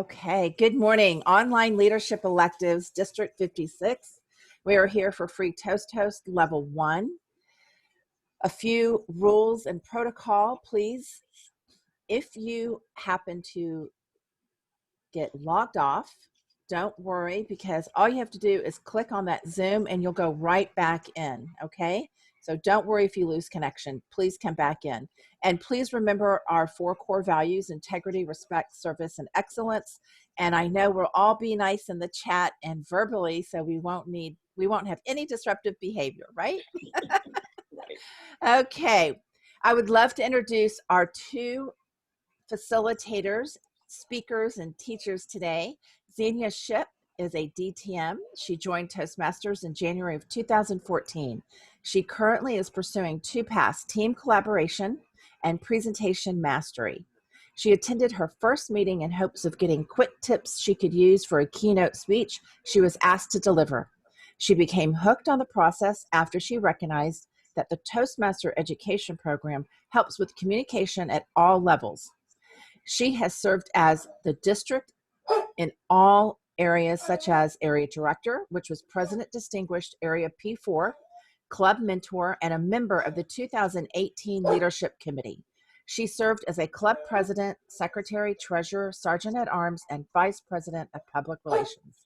Okay, good morning. Online Leadership Electives, District 56. We are here for free Toast Level 1. A few rules and protocol, please. If you happen to get logged off, don't worry, because all you have to do is click on that Zoom and you'll go right back in, okay? So don't worry if you lose connection. Please come back in. And please remember our 4 core values: integrity, respect, service, and excellence. And I know we'll all be nice in the chat and verbally, so we won't have any disruptive behavior, right? Okay. I would love to introduce our 2 facilitators, speakers, and teachers today. Zenia Shipp is a DTM. She joined Toastmasters in January of 2014. She currently is pursuing 2 paths: team collaboration and presentation mastery. She attended her first meeting in hopes of getting quick tips she could use for a keynote speech she was asked to deliver. She became hooked on the process after she recognized that the Toastmaster education program helps with communication at all levels. She has served as the district in all areas, such as area director, which was President Distinguished Area P4, club mentor, and a member of the 2018 Leadership Committee. She served as a club president, secretary, treasurer, sergeant at arms, and vice president of public relations.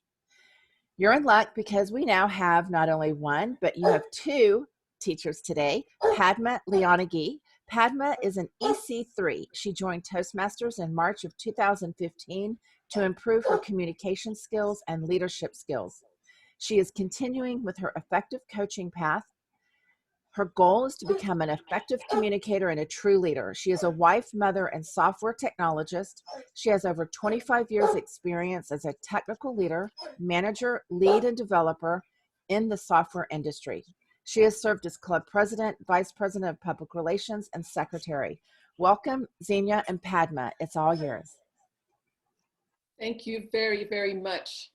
You're in luck because we now have not only 1, but you have 2 teachers today. Padma Liyanage. Padma is an EC3. She joined Toastmasters in March of 2015 to improve her communication skills and leadership skills. She is continuing with her effective coaching path. Her goal is to become an effective communicator and a true leader. She is a wife, mother, and software technologist. She has over 25 years experience as a technical leader, manager, lead, and developer in the software industry. She has served as club president, vice president of public relations, and secretary. Welcome, Zenia and Padma. It's all yours. Thank you very, very much,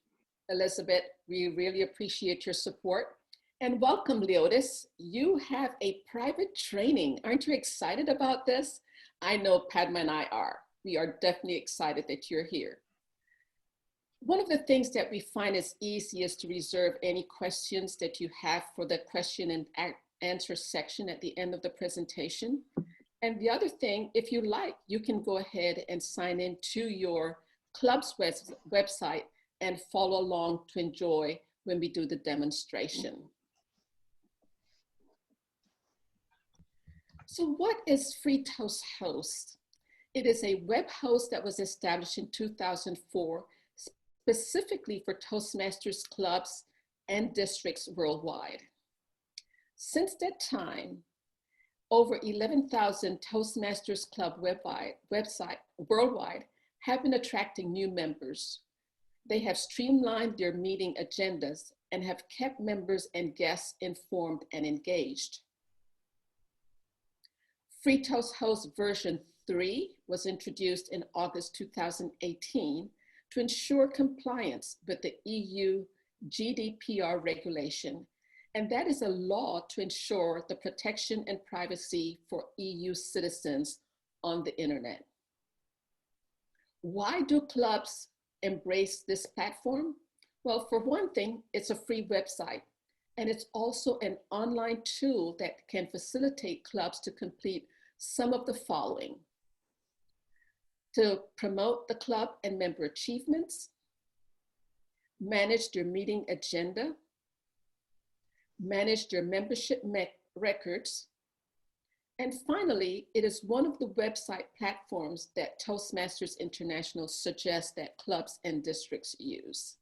Elizabeth. We really appreciate your support. And welcome, Leotis. You have a private training. Aren't you excited about this? I know Padma and I are. We are definitely excited that you're here. One of the things that we find is easy is to reserve any questions that you have for the question and answer section at the end of the presentation. And the other thing, if you like, you can go ahead and sign in to your club's website and follow along to enjoy when we do the demonstration. So what is Free Toast Host? It is a web host that was established in 2004 specifically for Toastmasters clubs and districts worldwide. Since that time, over 11,000 Toastmasters club website worldwide have been attracting new members. They have streamlined their meeting agendas and have kept members and guests informed and engaged. Free Toast Host version 3 was introduced in August 2018 to ensure compliance with the EU GDPR regulation, and that is a law to ensure the protection and privacy for EU citizens on the internet. Why do clubs embrace this platform? Well, for one thing, it's a free website, and it's also an online tool that can facilitate clubs to complete some of the following: to promote the club and member achievements, manage their meeting agenda, manage their membership records, and finally, it is one of the website platforms that Toastmasters International suggests that clubs and districts use.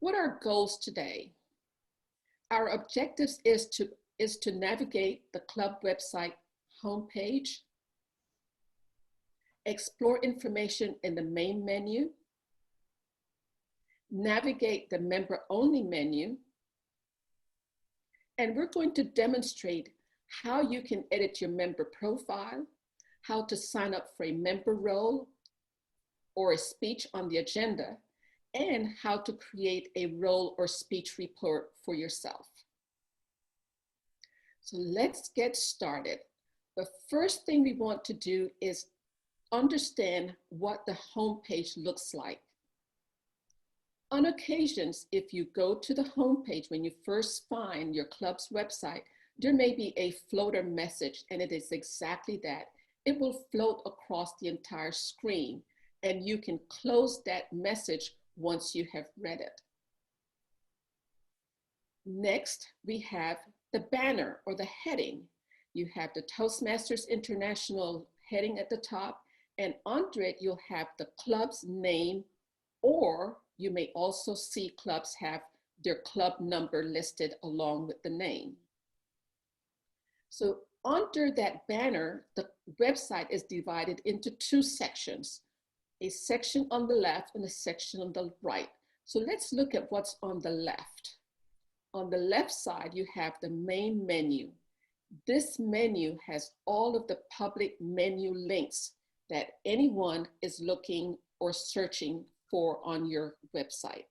What are our goals today? Our objectives is to navigate the club website homepage, explore information in the main menu, navigate the member-only menu, and we're going to demonstrate how you can edit your member profile, how to sign up for a member role or a speech on the agenda, and how to create a role or speech report for yourself. So let's get started. The first thing we want to do is understand what the homepage looks like. On occasions, if you go to the homepage when you first find your club's website, there may be a floater message, and it is exactly that. It will float across the entire screen, and you can close that message once you have read it. Next, we have the banner or the heading. You have the Toastmasters International heading at the top, and under it, you'll have the club's name, or you may also see clubs have their club number listed along with the name. So under that banner, the website is divided into two sections, a section on the left and a section on the right. So let's look at what's on the left. On the left side, you have the main menu. This menu has all of the public menu links that anyone is looking or searching for on your website.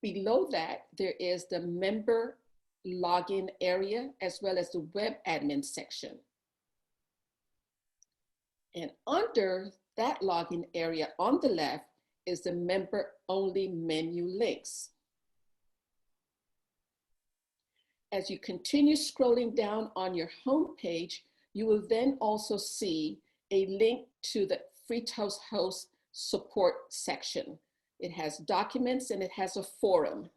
Below that, there is the member login area as well as the web admin section. And under that login area on the left is the member only menu links. As you continue scrolling down on your home page, you will then also see a link to the Free Toast Host support section. It has documents and it has a forum.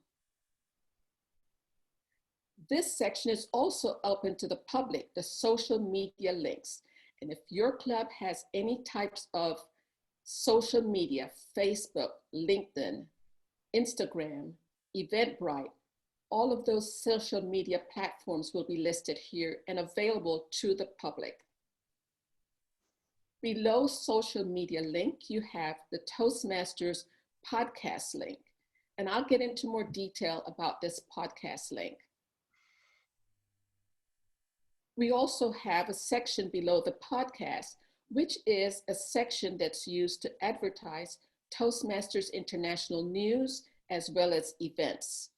This section is also open to the public, the social media links. And if your club has any types of social media, Facebook, LinkedIn, Instagram, Eventbrite, all of those social media platforms will be listed here and available to the public. Below social media link, you have the Toastmasters podcast link. And I'll get into more detail about this podcast link. We also have a section below the podcast, which is a section that's used to advertise Toastmasters International news as well as events.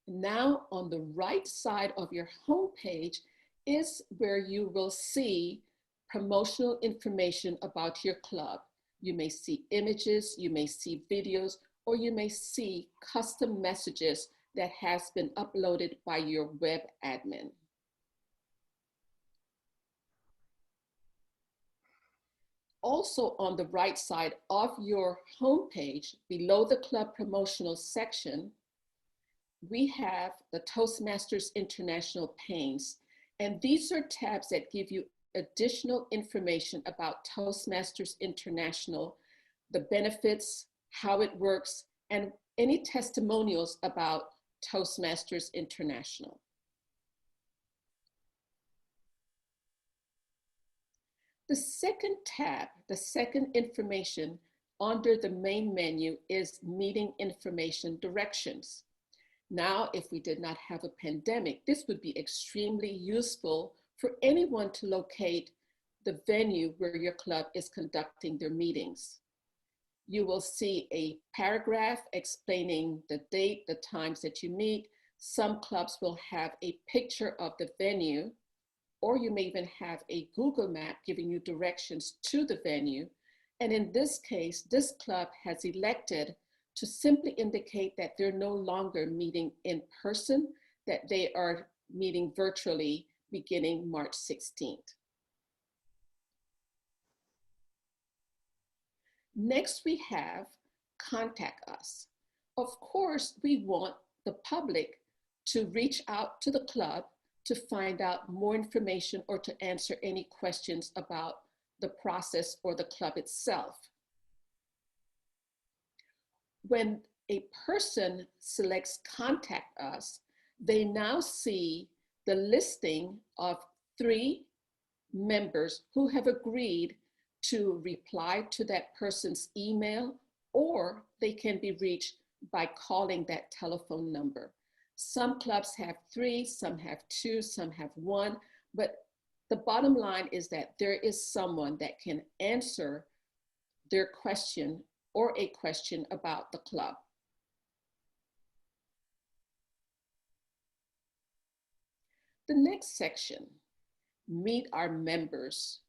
Now on the right side of your homepage is where you will see promotional information about your club. You may see images, you may see videos, or you may see custom messages that has been uploaded by your web admin. Also on the right side of your homepage, below the club promotional section, we have the Toastmasters International panes. And these are tabs that give you additional information about Toastmasters International, the benefits, how it works, and any testimonials about Toastmasters International. The second tab, the second information under the main menu is meeting information directions. Now, if we did not have a pandemic, this would be extremely useful for anyone to locate the venue where your club is conducting their meetings. You will see a paragraph explaining the date, the times that you meet. Some clubs will have a picture of the venue, or you may even have a Google map giving you directions to the venue. And in this case, this club has elected to simply indicate that they're no longer meeting in person, that they are meeting virtually beginning March 16th. Next, we have contact us. Of course, we want the public to reach out to the club to find out more information or to answer any questions about the process or the club itself. When a person selects contact us, they now see the listing of 3 members who have agreed to reply to that person's email, or they can be reached by calling that telephone number. Some clubs have 3, some have 2, some have 1, but the bottom line is that there is someone that can answer their question or a question about the club. The next section, meet our members.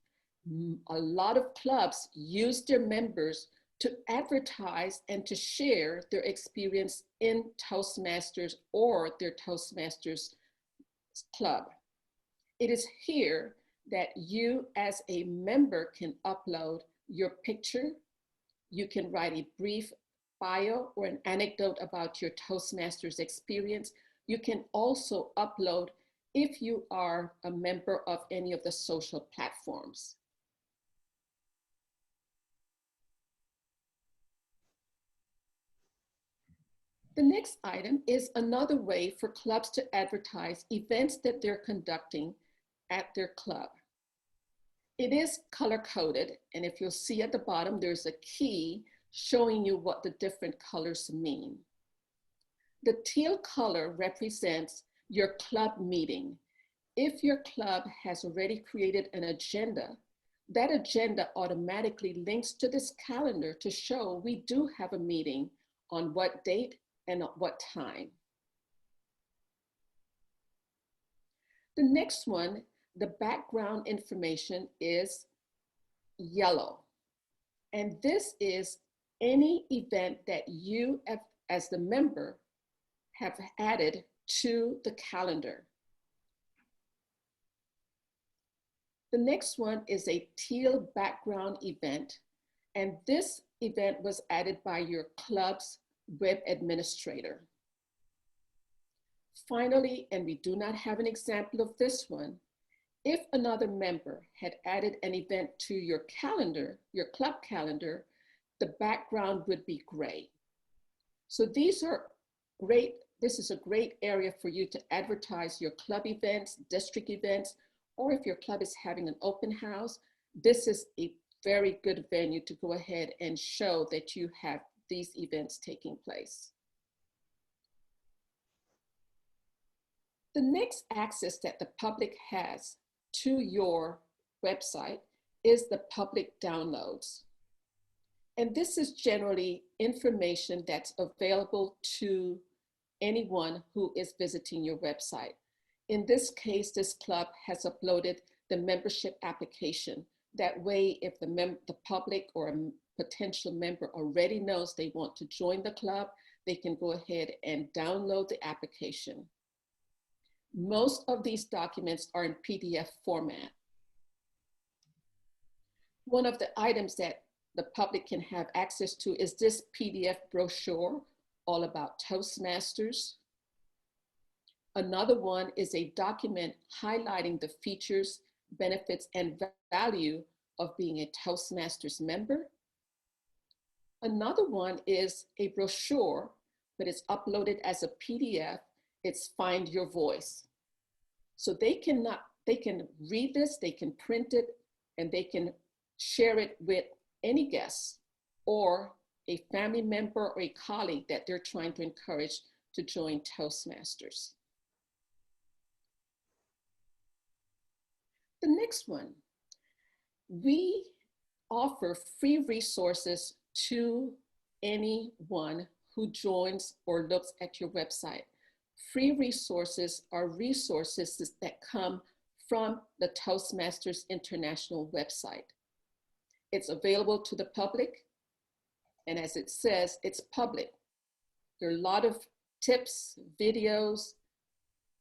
A lot of clubs use their members to advertise and to share their experience in Toastmasters or their Toastmasters club. It is here that you as a member can upload your picture. You can write a brief bio or an anecdote about your Toastmasters experience. You can also upload if you are a member of any of the social platforms. The next item is another way for clubs to advertise events that they're conducting at their club. It is color-coded, and if you'll see at the bottom, there's a key showing you what the different colors mean. The teal color represents your club meeting. If your club has already created an agenda, that agenda automatically links to this calendar to show we do have a meeting on what date and at what time. The next one, the background information, is yellow. And this is any event that you have, as the member, have added to the calendar. The next one is a teal background event, and this event was added by your club's web administrator. Finally, and we do not have an example of this one, if another member had added an event to your calendar, your club calendar, the background would be gray. So these are great, this is a great area for you to advertise your club events, district events, or if your club is having an open house, this is a very good venue to go ahead and show that you have these events taking place. The next access that the public has to your website is the public downloads. And this is generally information that's available to anyone who is visiting your website. In this case, this club has uploaded the membership application. That way, if the public or a potential member already knows they want to join the club, they can go ahead and download the application. Most of these documents are in PDF format. One of the items that the public can have access to is this PDF brochure all about Toastmasters. Another one is a document highlighting the features, benefits, and value of being a Toastmasters member. Another one is a brochure, but it's uploaded as a PDF. It's Find Your Voice. So they can read this, they can print it, and they can share it with any guest or a family member or a colleague that they're trying to encourage to join Toastmasters. The next one, we offer free resources to anyone who joins or looks at your website. Free resources are resources that come from the Toastmasters International website. It's available to the public, and as it says, it's public. There are a lot of tips, videos,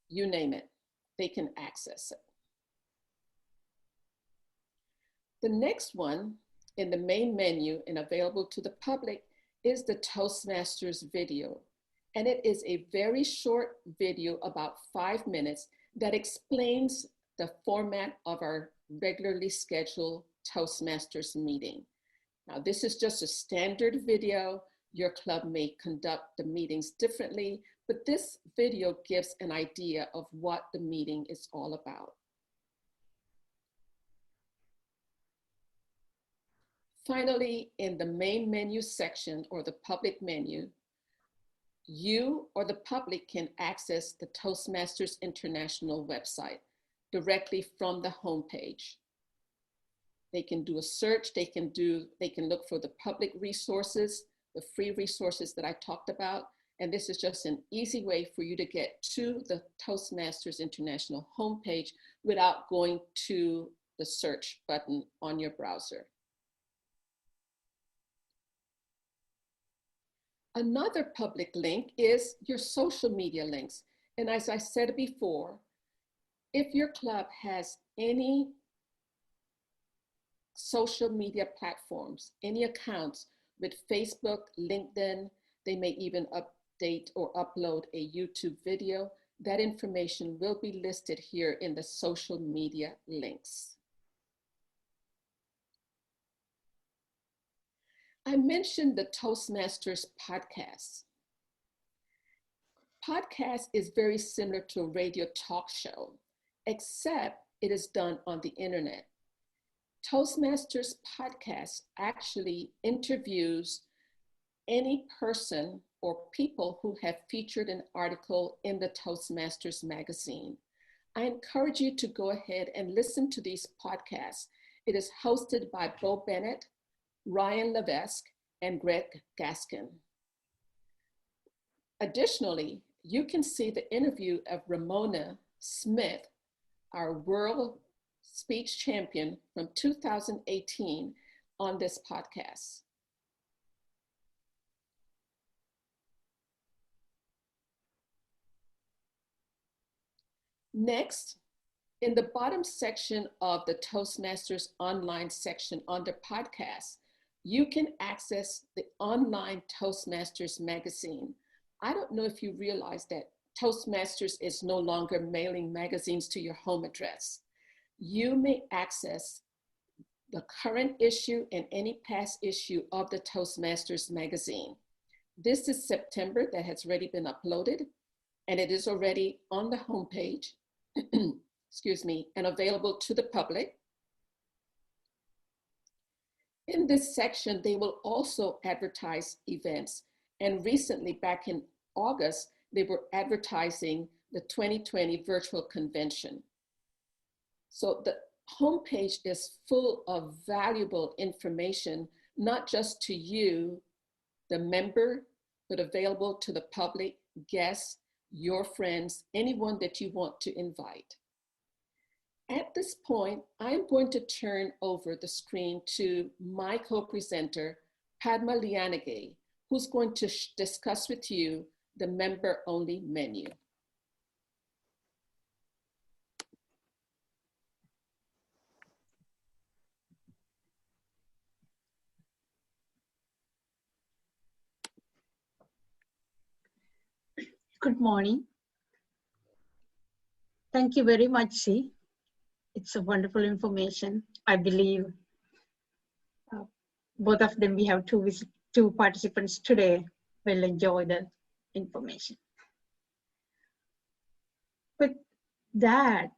you name it, they can access it. The next one in the main menu and available to the public is the Toastmasters video. And it is a very short video, about 5 minutes, that explains the format of our regularly scheduled Toastmasters meeting. Now, this is just a standard video. Your club may conduct the meetings differently, but this video gives an idea of what the meeting is all about. Finally, in the main menu section or the public menu, you or the public can access the Toastmasters International website directly from the homepage. They can do a search, they can look for the public resources, the free resources that I talked about, And this is just an easy way for you to get to the Toastmasters International homepage without going to the search button on your browser. Another public link is your social media links. And as I said before, if your club has any social media platforms, any accounts with Facebook, LinkedIn, they may even update or upload a YouTube video, that information will be listed here in the social media links. I mentioned the Toastmasters podcast. Podcast is very similar to a radio talk show, except it is done on the internet. Toastmasters podcast actually interviews any person or people who have featured an article in the Toastmasters magazine. I encourage you to go ahead and listen to these podcasts. It is hosted by Bo Bennett, Ryan Levesque, and Greg Gaskin. Additionally, you can see the interview of Ramona Smith, our world speech champion from 2018, on this podcast. Next, in the bottom section of the Toastmasters online section under podcasts, you can access the online Toastmasters magazine. I don't know if you realize that Toastmasters is no longer mailing magazines to your home address. You may access the current issue and any past issue of the Toastmasters magazine. This is September that has already been uploaded, and it is already on the homepage, excuse me, and available to the public. In this section, they will also advertise events. And recently, back in August, they were advertising the 2020 virtual convention. So the homepage is full of valuable information, not just to you, the member, but available to the public, guests, your friends, anyone that you want to invite. At this point, I'm going to turn over the screen to my co-presenter, Padma Liyanage, who's going to discuss with you the member-only menu. Good morning. Thank you very much, C. It's a wonderful information. I believe both of them, we have two participants today, will enjoy the information. With that,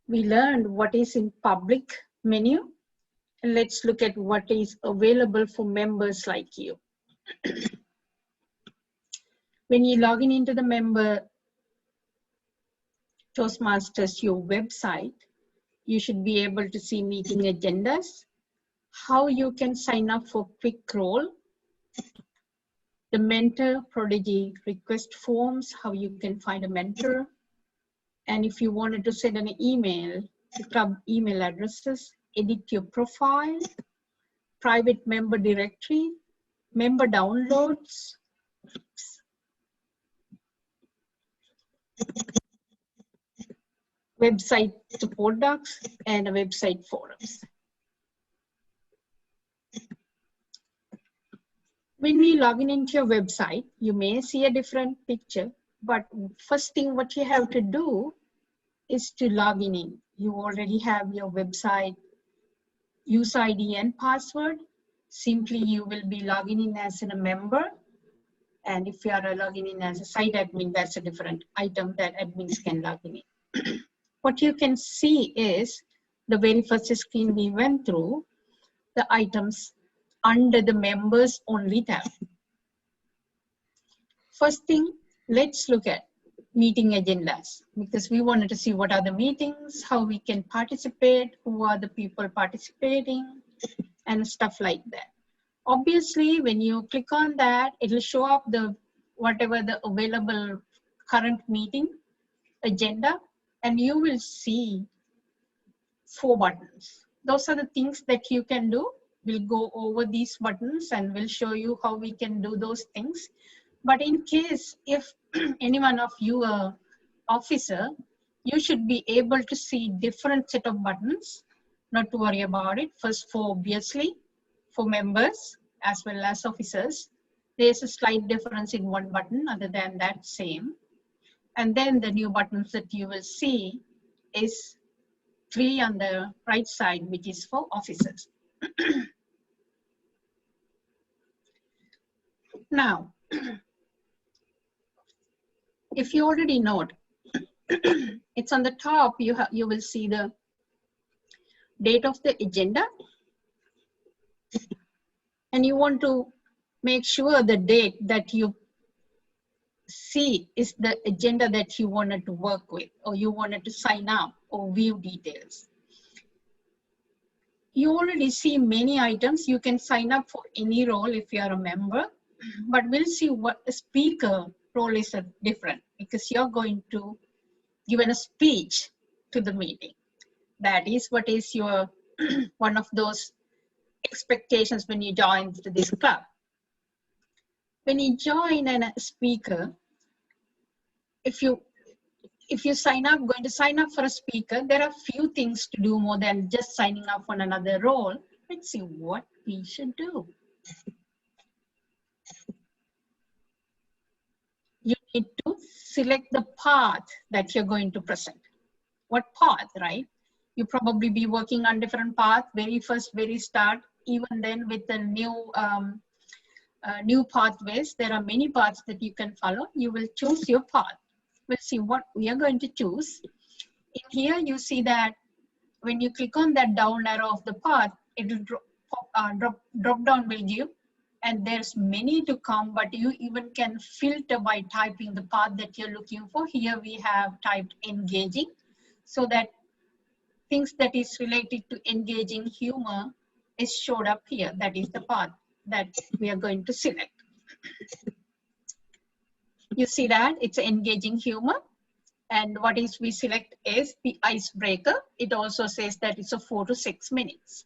we learned what is in public menu. And let's look at what is available for members like you. When you log in into the member Toastmasters, your website, you should be able to see meeting agendas, how you can sign up for quick roll, the mentor protégé request forms, how you can find a mentor, and if you wanted to send an email, the club email addresses, edit your profile, private member directory, member downloads, website support docs, and a website forums. When we log in into your website, you may see a different picture, but first thing what you have to do is to log in. You already have your website user ID and password. Simply you will be logging in as a member. And if you are logging in as a site admin, that's a different item that admins can log in. What you can see is the very first screen we went through, the items under the members only tab. First thing, let's look at meeting agendas, because we wanted to see what are the meetings, how we can participate, who are the people participating, and stuff like that. Obviously, when you click on that, it will show up the whatever the available current meeting agenda, and you will see 4 buttons. Those are the things that you can do. We'll go over these buttons and we'll show you how we can do those things. But in case if any one of you are officer, you should be able to see different set of buttons. Not to worry about it. First, for obviously for members as well as officers, there's a slight difference in one button. Other than that, same. And then the new buttons that you will see is 3 on the right side, which is for officers. Now, if you already know it, it's on the top. You will see the date of the agenda, and you want to make sure the date that you see is the agenda that you wanted to work with, or you wanted to sign up or view details. You already see many items. You can sign up for any role if you are a member, but we'll see what a speaker role is different, because you're going to give a speech to the meeting. That is what is your one of those expectations when you join to this club. When you join a speaker, if you going to sign up for a speaker, there are few things to do more than just signing up for another role. Let's see what we should do. You need to select the path that you're going to present. What path, right? You probably be working on different path, very first, very start. Even then with the new pathways, there are many paths that you can follow. You will choose your path. We'll see what we are going to choose. In here, you see that when you click on that down arrow of the path, it will drop down will give, and there's many to come, but you even can filter by typing the path that you're looking for. Here we have typed engaging, so that things that is related to engaging humor is showed up here. That is the path that we are going to select. You see that it's engaging humor, and what is we select is the icebreaker. It also says that it's a 4 to 6 minutes.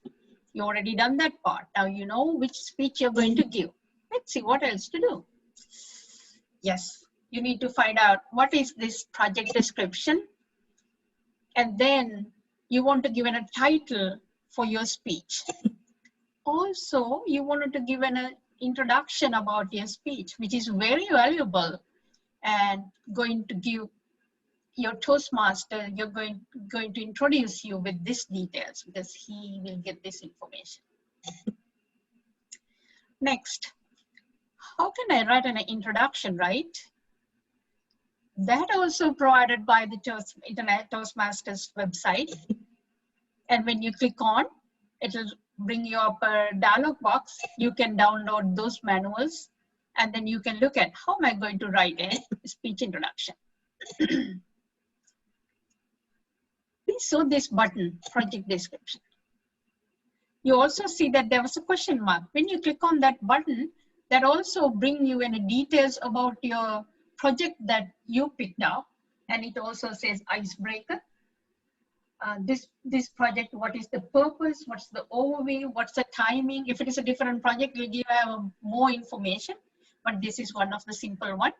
You already done that part. Now you know which speech you're going to give. Let's see what else to do. Yes, you need to find out what is this project description, and then you want to give a title for your speech. Also, you wanted to give an introduction about your speech, which is very valuable, and going to give your Toastmaster, you're going to introduce you with these details, because he will get this information. Next, how can I write an introduction, right? That also provided by the Toastmasters website. And when you click on, it will bring you up a dialog box. You can download those manuals, and then you can look at how am I going to write a speech introduction. Please show this button, project description. You also see that there was a question mark. When you click on that button, that also brings you any details about your project that you picked up, and it also says icebreaker. This project, what is the purpose, what's the overview, what's the timing. If it is a different project, we'll give you more information, but this is one of the simple one.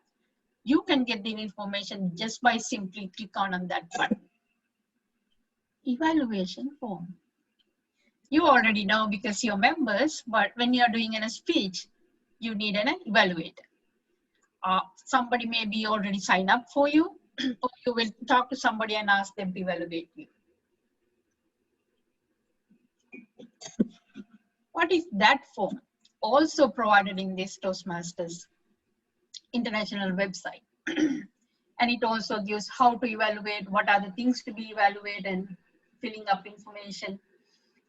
You can get the information just by simply click on that button. Evaluation form. You already know because you're members, but when you're doing a speech, you need an evaluator. Somebody may be already signed up for you, or you will talk to somebody and ask them to evaluate you. What is that form? Also provided in this Toastmasters international website. And it also gives how to evaluate, what are the things to be evaluated, and filling up information,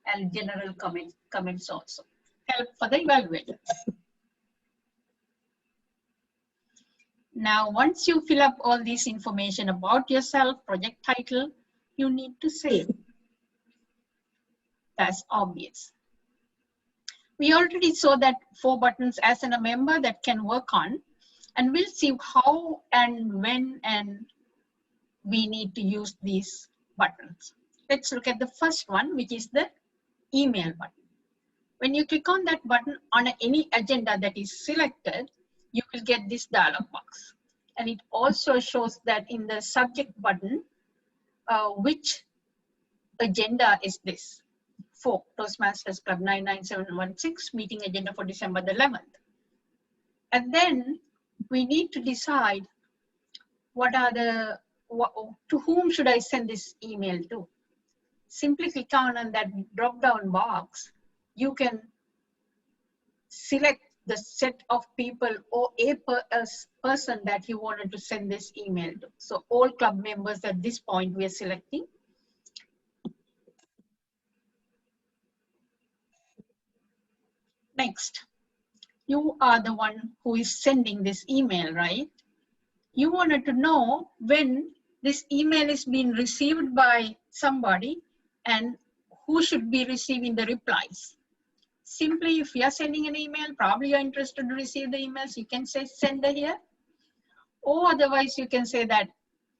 and general comments also. Help for the evaluator. Now, once you fill up all this information about yourself, project title, you need to save. That's obvious. We already saw that 4 buttons as a member that can work on. And we'll see how and when and we need to use these buttons. Let's look at the first one, which is the email button. When you click on that button on any agenda that is selected, you will get this dialog box. And it also shows that in the subject button, which agenda is this for Toastmasters Club 99716 meeting agenda for December the 11th. And then we need to decide to whom should I send this email to. Simply click on that drop down box. You can select the set of people or a person that you wanted to send this email to. So all club members at this point we are selecting. Next, you are the one who is sending this email, right? You wanted to know when this email is being received by somebody and who should be receiving the replies. Simply, if you're sending an email, probably you're interested to receive the emails, you can say sender here. Or otherwise, you can say that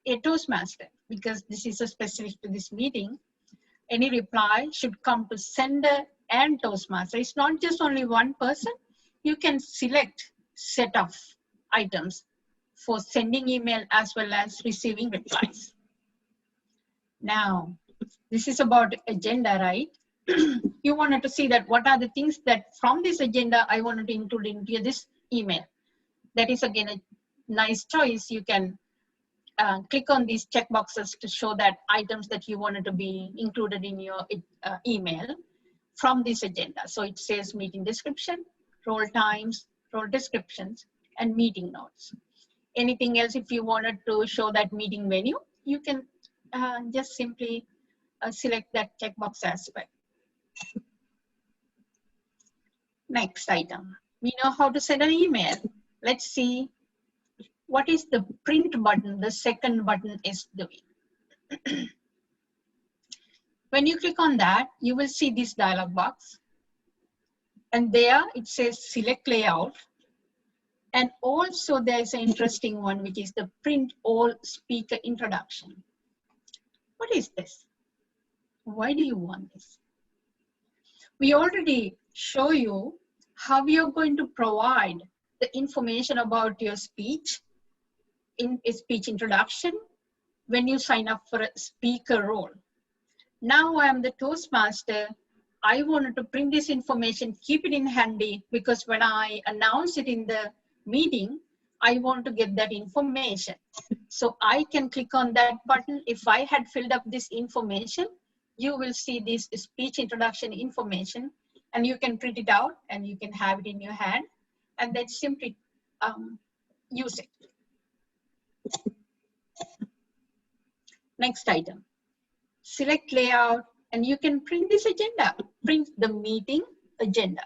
a Toastmaster, because this is a specific to this meeting, any reply should come to sender and Toastmaster. It's not just only one person. You can select set of items for sending email as well as receiving replies. Now, this is about agenda, right? You wanted to see that what are the things that from this agenda I wanted to include into this email. That is again a nice choice. You can click on these checkboxes to show that items that you wanted to be included in your email from this agenda. So it says meeting description, role times, role descriptions, and meeting notes. Anything else, if you wanted to show that meeting menu, you can just simply select that checkbox as well. Next item, we know how to send an email. Let's see what is the print button, the second button is doing. When you click on that, you will see this dialog box. And there it says select layout. And also there's an interesting one, which is the print all speaker introduction. What is this? Why do you want this? We already show you how you're going to provide the information about your speech in a speech introduction when you sign up for a speaker role. Now I am the Toastmaster. I wanted to print this information, keep it in handy, because when I announce it in the meeting, I want to get that information. So I can click on that button. If I had filled up this information, you will see this speech introduction information, and you can print it out and you can have it in your hand and then simply use it. Next item, select layout, and you can print this agenda, print the meeting agenda.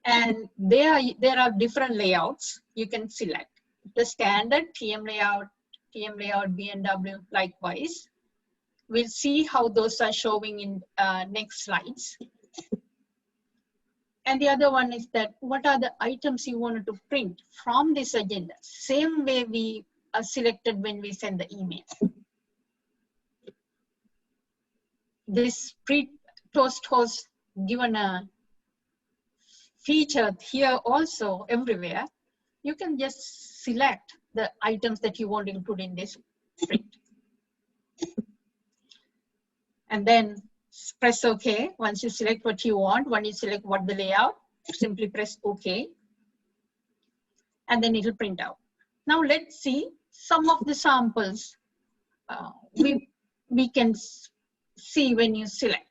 And there are different layouts you can select. The standard TM layout, BNW, likewise. We'll see how those are showing in next slides. And the other one is that what are the items you wanted to print from this agenda? Same way we are selected when we send the email. This pre-toast host given a feature here also everywhere. You can just select the items that you want to include in this print. And then press OK. Once you select what you want, when you select what the layout, simply press OK. And then it will print out. Now let's see some of the samples we can see when you select.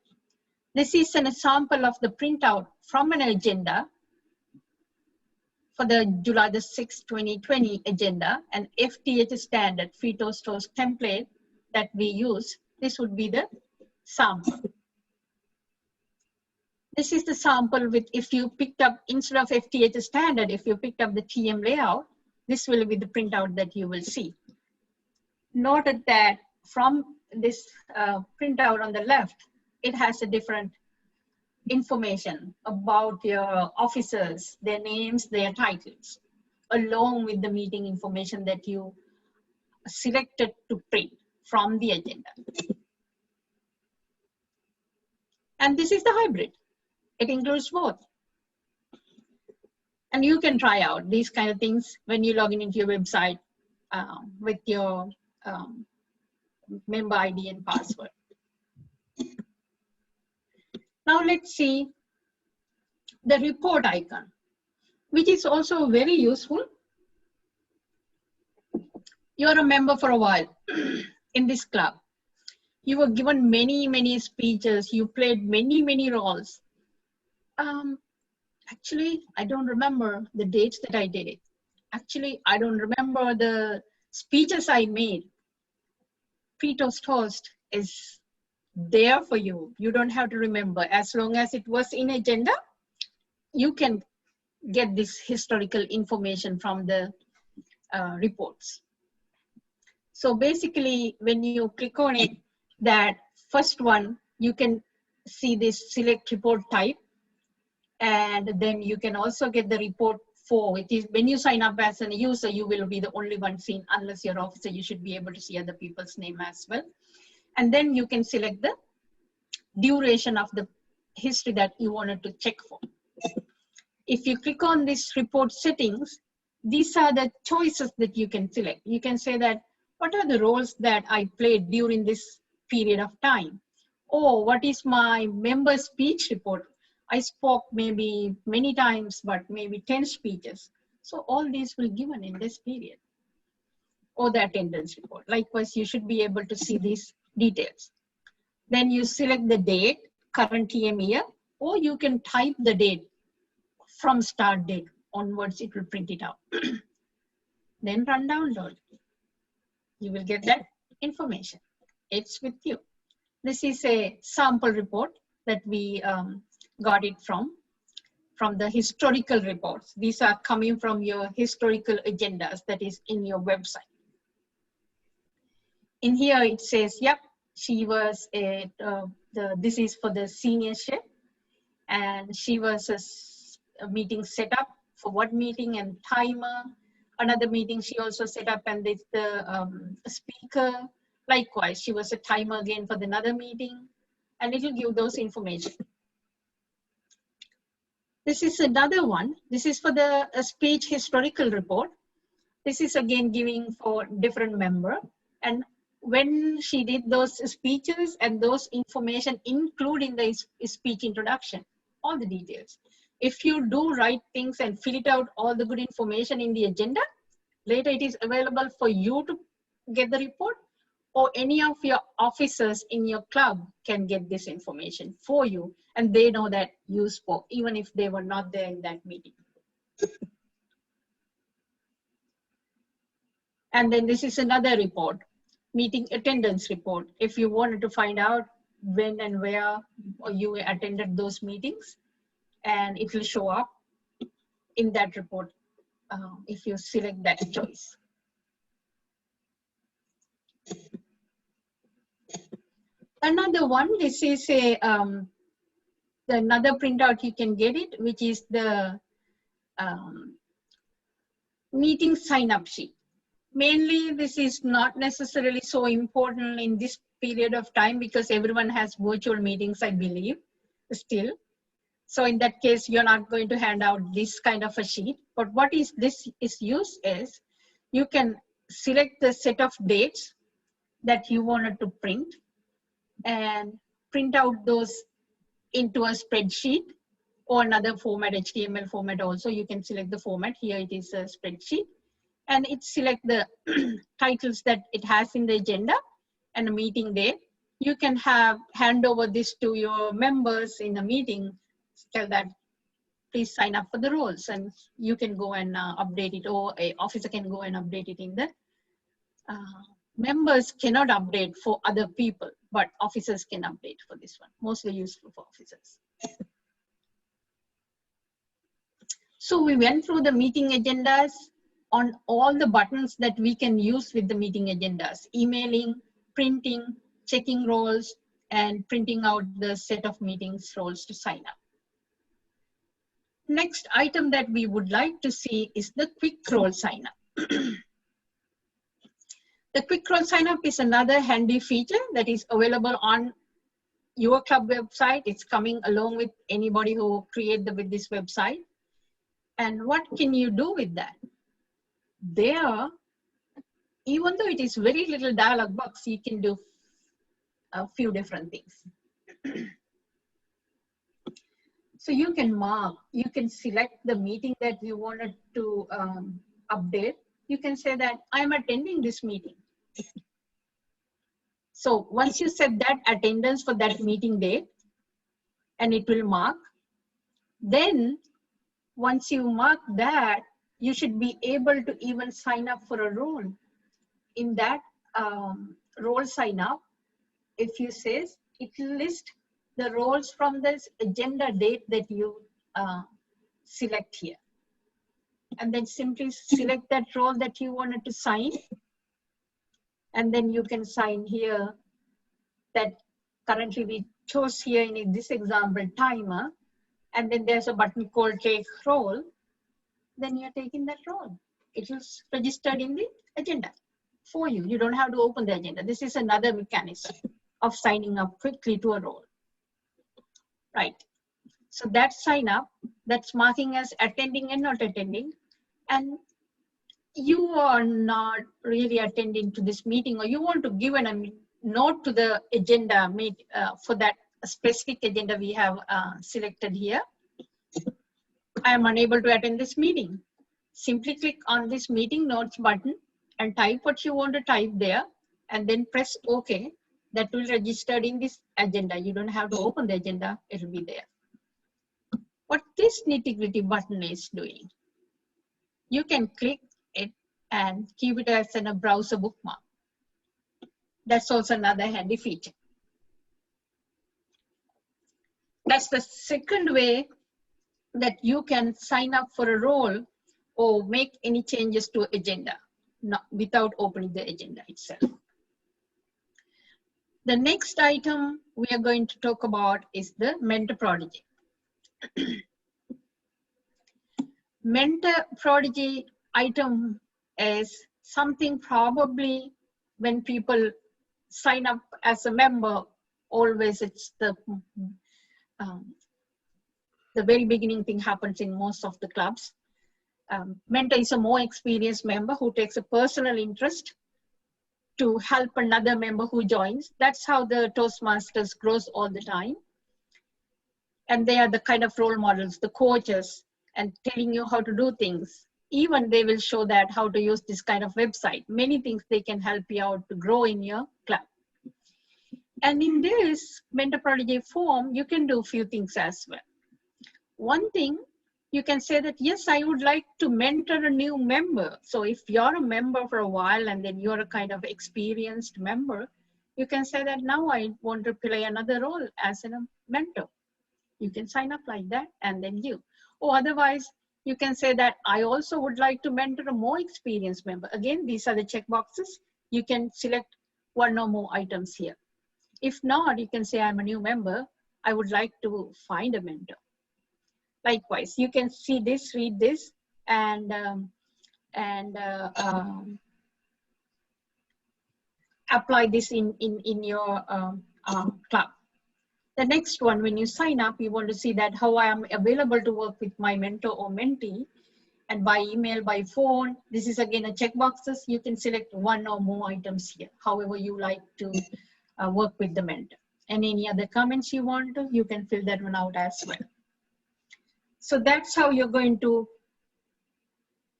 This is an example of the printout from an agenda for the July the 6th, 2020 agenda, an FTH standard free toast template that we use. This would be the sample. This is the sample with, if you picked up, instead of FTH standard, if you picked up the TM layout, this will be the printout that you will see. Note that from this printout on the left, it has a different information about your officers, their names, their titles. along with the meeting information that you selected to print from the agenda. And this is the hybrid. It includes both. And you can try out these kind of things when you log in into your website with your member ID and password. Now let's see the report icon, which is also very useful. You're a member for a while in this club. You were given many speeches. You played many roles. Actually, I don't remember the dates that I did it. Actually, I don't remember the speeches I made. Pre-toast host is there for you. You don't have to remember. As long as it was in agenda, you can get this historical information from the reports. So basically, when you click on it, that first one, you can see this select report type. And then you can also get the report for, it is when you sign up as a user, you will be the only one seen unless you're officer, you should be able to see other people's name as well. And then you can select the duration of the history that you wanted to check for. If you click on this report settings, these are the choices that you can select. You can say that, what are the roles that I played during this period of time? Or what is my member speech report? I spoke maybe many times, but maybe 10 speeches. So all these will be given in this period. Or the attendance report. Likewise, you should be able to see these details. Then you select the date, current TM year, or you can type the date from start date onwards, it will print it out. Then run download. You will get that information. It's with you. This is a sample report that we got it from the historical reports. These are coming from your historical agendas that is in your website. In here it says, yep, she was this is for the senior Shipp, and she was a meeting set up for what meeting and timer. Another meeting she also set up, and it's the speaker. Likewise, she was a timer again for another meeting, and it will give those information. This is another one. This is for the speech historical report. This is again giving for different member, and when she did those speeches and those information including the speech introduction, all the details. If you do write things and fill it out, all the good information in the agenda, later it is available for you to get the report, or any of your officers in your club can get this information for you, and they know that you spoke, even if they were not there in that meeting. And then this is another report, meeting attendance report. If you wanted to find out when and where you attended those meetings, and it will show up in that report if you select that choice. Another one, this is a another printout you can get it, which is the meeting sign-up sheet. Mainly, this is not necessarily so important in this period of time because everyone has virtual meetings, I believe, still. So in that case, you're not going to hand out this kind of a sheet. But what is this is used is, you can select the set of dates that you wanted to print and print out those into a spreadsheet or another format, HTML format also. You can select the format. Here it is a spreadsheet. And it select the titles that it has in the agenda and a meeting date. You can hand over this to your members in a meeting, tell that please sign up for the roles, and you can go and update it, or an officer can go and update it in the members cannot update for other people, but officers can update for this one. Mostly useful for officers. So we went through the meeting agendas on all the buttons that we can use with the meeting agendas: emailing, printing, checking roles, and printing out the set of meetings roles to sign up. Next item that we would like to see is the quick roll sign up. The quick roll sign up is another handy feature that is available on your club website. It's coming along with anybody who create with this website. And what can you do with that? There, even though it is very little dialog box, you can do a few different things. So you can mark, you can select the meeting that you wanted to update. You can say that I'm attending this meeting. So once you set that attendance for that meeting date, and it will mark, then once you mark that, you should be able to even sign up for a role. In that role sign up, if you say, it will list the roles from this agenda date that you select here. And then simply select that role that you wanted to sign. And then you can sign here that currently we chose here in this example timer. And then there's a button called take role. Then you're taking that role. It is registered in the agenda for you. You don't have to open the agenda. This is another mechanism of signing up quickly to a role. Right. So that sign up, that's marking as attending and not attending. And you are not really attending to this meeting, or you want to give a note to the agenda for that specific agenda we have selected here. I am unable to attend this meeting. Simply click on this meeting notes button and type what you want to type there, and then press OK. That will register in this agenda. You don't have to open the agenda, it will be there. What this nitty-gritty button is doing, you can click it and keep it as a browser bookmark. That's also another handy feature. That's the second way that you can sign up for a role or make any changes to agenda without opening the agenda itself. The next item we are going to talk about is the Mentor Protégé. Mentor Protégé item is something probably when people sign up as a member, always it's the very beginning thing happens in most of the clubs. Mentor is a more experienced member who takes a personal interest to help another member who joins. That's how the Toastmasters grows all the time. And they are the kind of role models, the coaches, and telling you how to do things. Even they will show that how to use this kind of website. Many things they can help you out to grow in your club. And in this Mentor Protégé form, you can do a few things as well. One thing, you can say that, yes, I would like to mentor a new member. So if you're a member for a while and then you're a kind of experienced member, you can say that now I want to play another role as a mentor. You can sign up like that and then you. Or otherwise, you can say that I also would like to mentor a more experienced member. Again, these are the checkboxes. You can select one or more items here. If not, you can say I'm a new member. I would like to find a mentor. Likewise, you can see this, read this, and apply this in your club. The next one, when you sign up, you want to see that how I am available to work with my mentor or mentee, and by email, by phone. This is again a checkboxes. You can select one or more items here, however you like to work with the mentor. And any other comments you want to, you can fill that one out as well. So that's how you're going to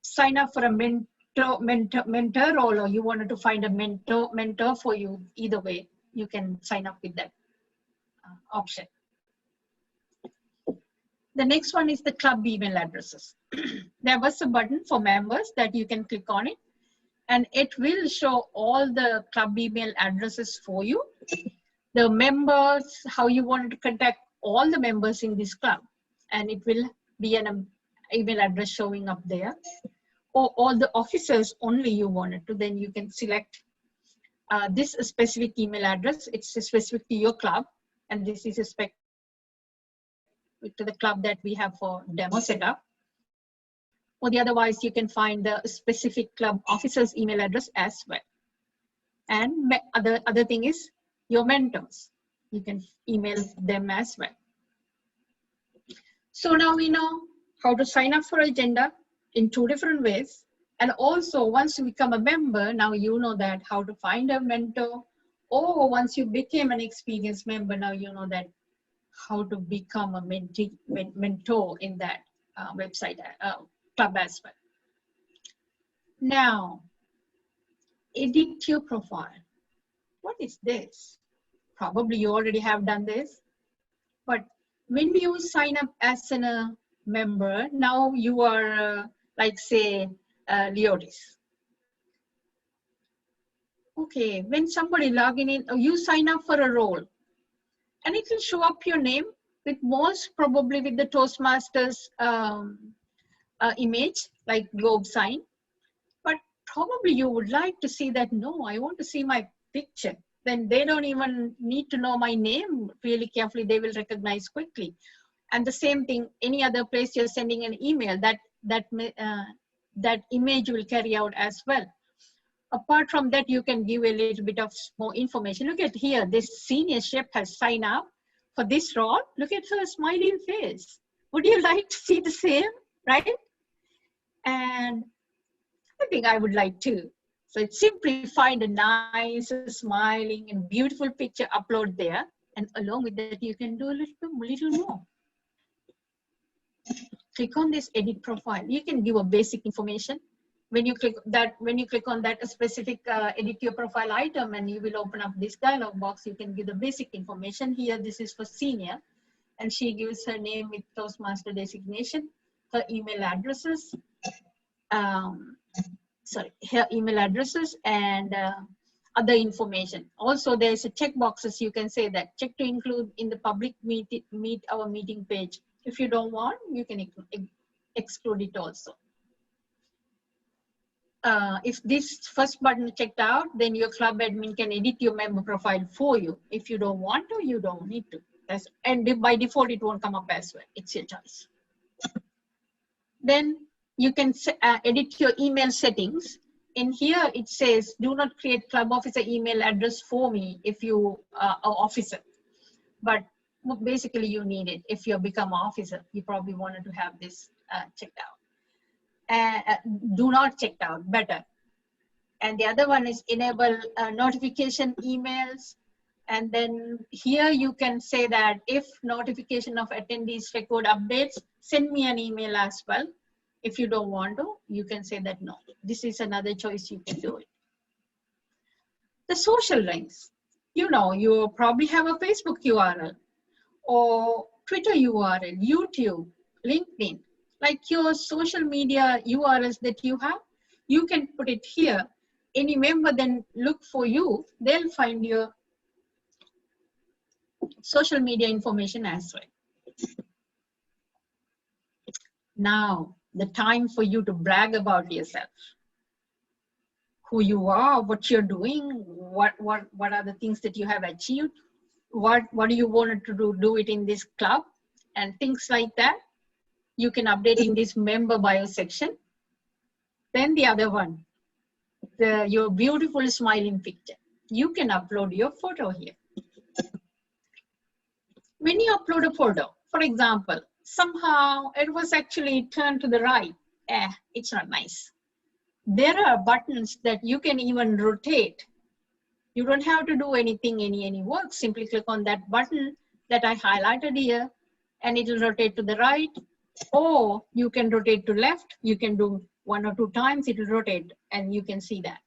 sign up for a mentor role, or you wanted to find a mentor for you. Either way, you can sign up with that option. The next one is the club email addresses. There was a button for members that you can click on it, and it will show all the club email addresses for you. The members, how you want to contact all the members in this club, and it will be an email address showing up there. Or all the officers only you wanted to, then you can select this specific email address. It's specific to your club, and this is to the club that we have for demo setup. Or the otherwise, you can find the specific club officer's email address as well. And other thing is your mentors. You can email them as well. So now we know how to sign up for agenda in 2 different ways. And also once you become a member, now you know that how to find a mentor, or once you became an experienced member, now you know that how to become a mentor in that website club as well. Now, edit your profile. What is this? Probably you already have done this, but when you sign up as a member, now you are like say Leodis. Okay, when somebody logging in, you sign up for a role, and it will show up your name with most probably with the Toastmasters image, like globe sign. But probably you would like to see that, no, I want to see my picture. Then they don't even need to know my name really carefully. They will recognize quickly. And the same thing, any other place you're sending an email, that image will carry out as well. Apart from that, you can give a little bit of more information. Look at here, this senior Shipp has signed up for this role. Look at her smiling face. Would you like to see the same, right? And I think I would like to. So it's simply find a nice, smiling, and beautiful picture, upload there. And along with that, you can do a little more. Click on this edit profile. You can give a basic information. When you click on that specific edit your profile item, and you will open up this dialog box, you can give the basic information. Here, this is for senior, and she gives her name with Toastmaster designation, her email addresses, her email addresses, and other information. Also, there's a check boxes. You can say that check to include in the public meet our meeting page. If you don't want, you can exclude it also. If this first button is checked out, then your club admin can edit your member profile for you. If you don't want to, you don't need to. And by default, it won't come up as well. It's your choice. Then you can edit your email settings. In here, it says, do not create club officer email address for me if you are an officer. But basically, you need it. If you become an officer, you probably wanted to have this checked out. Do not checked out, better. And the other one is enable notification emails. And then here you can say that if notification of attendees record updates, send me an email as well. If you don't want to, you can say that no. This is another choice, you can do it. The social links. You know, you probably have a Facebook URL or Twitter URL, YouTube, LinkedIn. Like your social media URLs that you have, you can put it here. Any member then look for you, they'll find your social media information as well. Now, the time for you to brag about yourself. Who you are, what you're doing, what are the things that you have achieved, what do you want to do it in this club, and things like that. You can update in this member bio section. Then the other one, your beautiful smiling picture. You can upload your photo here. When you upload a photo, for example, somehow it was actually turned to the right. It's not nice. There are buttons that you can even rotate. You don't have to do anything, any work. Simply click on that button that I highlighted here, and it will rotate to the right. Or you can rotate to left. You can do 1 or 2 times, it will rotate, and you can see that.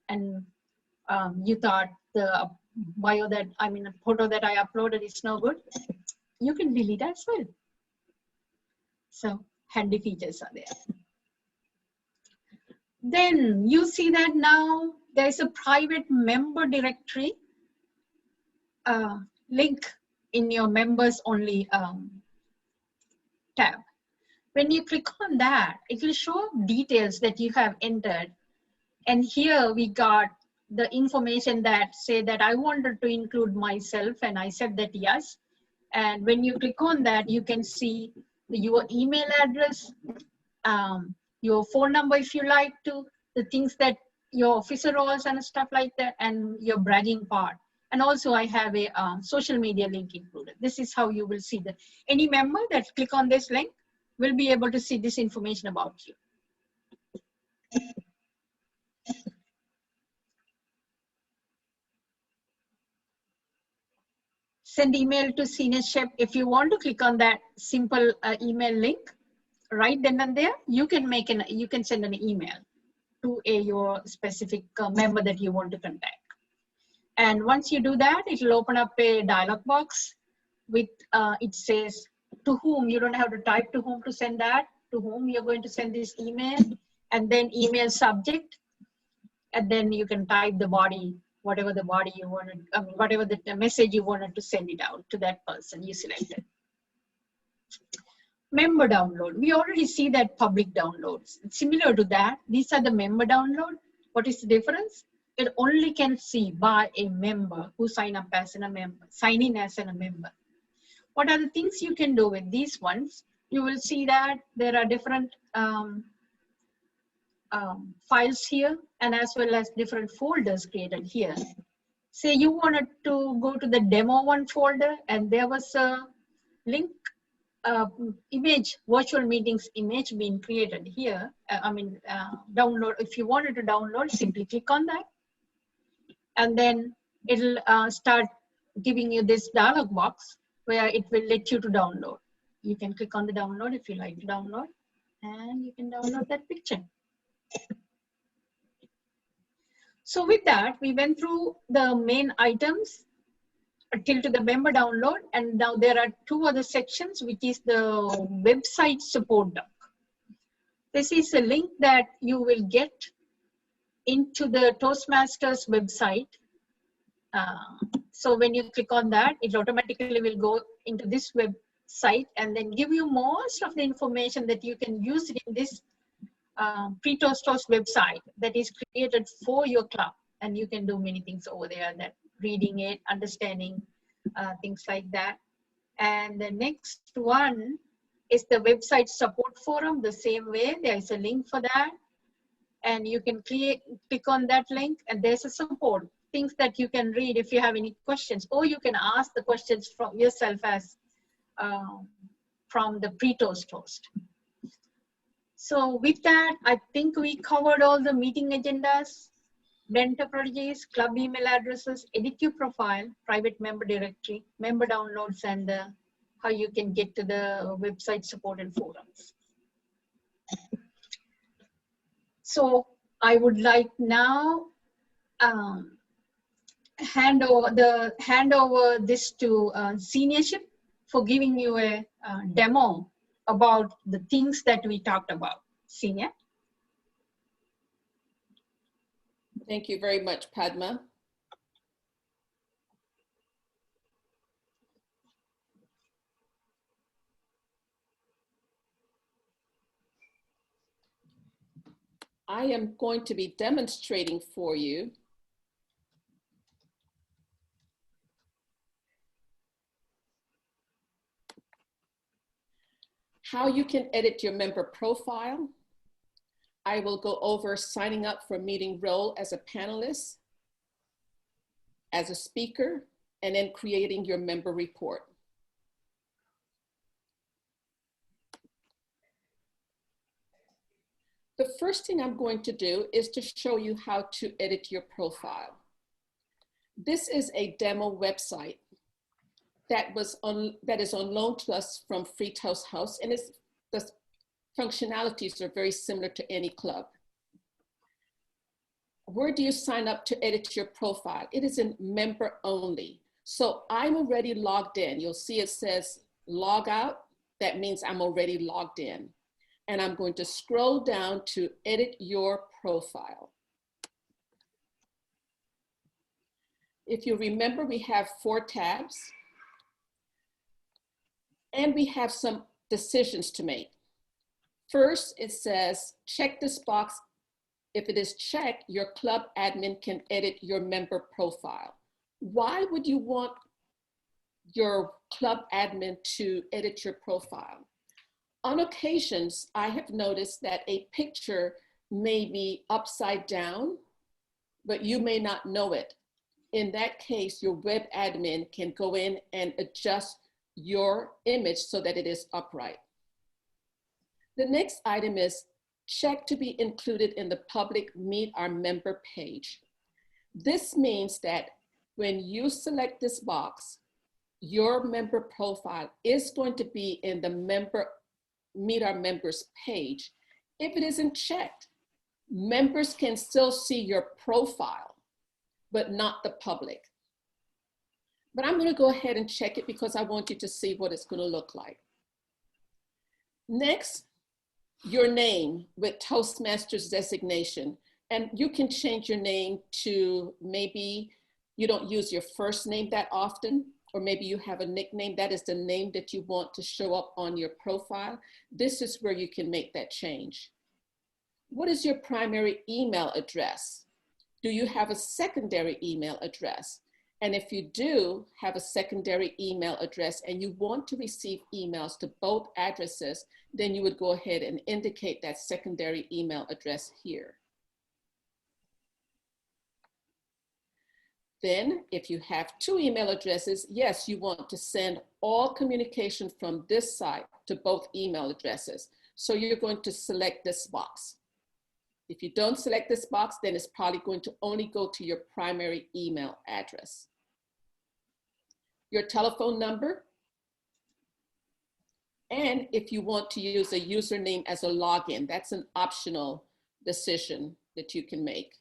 And you thought the bio that, the photo that I uploaded is no good. You can delete as well. So handy features are there. Then you see that now there's a private member directory link in your members only tab. When you click on that, it will show details that you have entered. And here we got the information that say that I wanted to include myself, and I said that yes. And when you click on that, you can see your email address, your phone number if you like to, the things that your officer roles and stuff like that, and your bragging part. And also I have a social media link included. This is how you will see that any member that click on this link will be able to see this information about you. Send email to senior Shipp. If you want to click on that simple email link, right then and there, you can send an email to your specific member that you want to contact. And once you do that, it will open up a dialog box with, it says to whom. You don't have to type to whom to send that, to whom you're going to send this email, and then email subject. And then you can type the body, whatever the body you wanted, whatever the message you wanted to send it out to that person you selected. Member download. We already see that public downloads. It's similar to that. These are the member download. What is the difference? It only can see by a member who sign up as a member, sign in as a member. What are the things you can do with these ones? You will see that there are different files here, and as well as different folders created here. Say you wanted to go to the demo one folder, and there was a link image, virtual meetings image being created here. Download. If you wanted to download, simply click on that, and then it'll start giving you this dialog box where it will let you to download. You can click on the download if you like to download, and you can download that picture. So with that, we went through the main items till to the member download, and now there are two other sections, which is the website support doc. This is a link that you will get into the Toastmasters website. So when you click on that, it automatically will go into this website and then give you most of the information that you can use in this pre-Toast website that is created for your club. And you can do many things over there, that reading it, understanding things like that. And the next one is the website support forum. The same way, there is a link for that. And you can click on that link, and there's a support, things that you can read if you have any questions, or you can ask the questions from yourself as from the pre-Toast host. So with that, I think we covered all the meeting agendas, mentor proteges, club email addresses, edit your profile, private member directory, member downloads, and how you can get to the website support and forums. So I would like now hand over this to Senior Shipp for giving you a demo about the things that we talked about. Zenia. Thank you very much, Padma. I am going to be demonstrating for you how you can edit your member profile. I will go over signing up for a meeting role as a panelist, as a speaker, and then creating your member report. The first thing I'm going to do is to show you how to edit your profile. This is a demo website that is on loan to us from Free Toast House, and the functionalities are very similar to any club. Where do you sign up to edit your profile? It is in member only. So I'm already logged in. You'll see it says log out. That means I'm already logged in. And I'm going to scroll down to edit your profile. If you remember, we have 4 tabs. And we have some decisions to make. First, it says, check this box. If it is checked, your club admin can edit your member profile. Why would you want your club admin to edit your profile. On occasions, I have noticed that a picture may be upside down, but you may not know it. In that case, your web admin can go in and adjust your image so that it is upright. The next item is check to be included in the public Meet Our Member page. This means that when you select this box, your member profile is going to be in the Meet Our Members page. If it isn't checked, members can still see your profile, but not the public. But I'm going to go ahead and check it because I want you to see what it's going to look like. Next, your name with Toastmasters designation. And you can change your name to, maybe you don't use your first name that often, or maybe you have a nickname. That is the name that you want to show up on your profile. This is where you can make that change. What is your primary email address? Do you have a secondary email address? And if you do have a secondary email address and you want to receive emails to both addresses, then you would go ahead and indicate that secondary email address here. Then if you have two email addresses, yes, you want to send all communication from this site to both email addresses. So you're going to select this box. If you don't select this box, then it's probably going to only go to your primary email address. Your telephone number. And if you want to use a username as a login, that's an optional decision that you can make.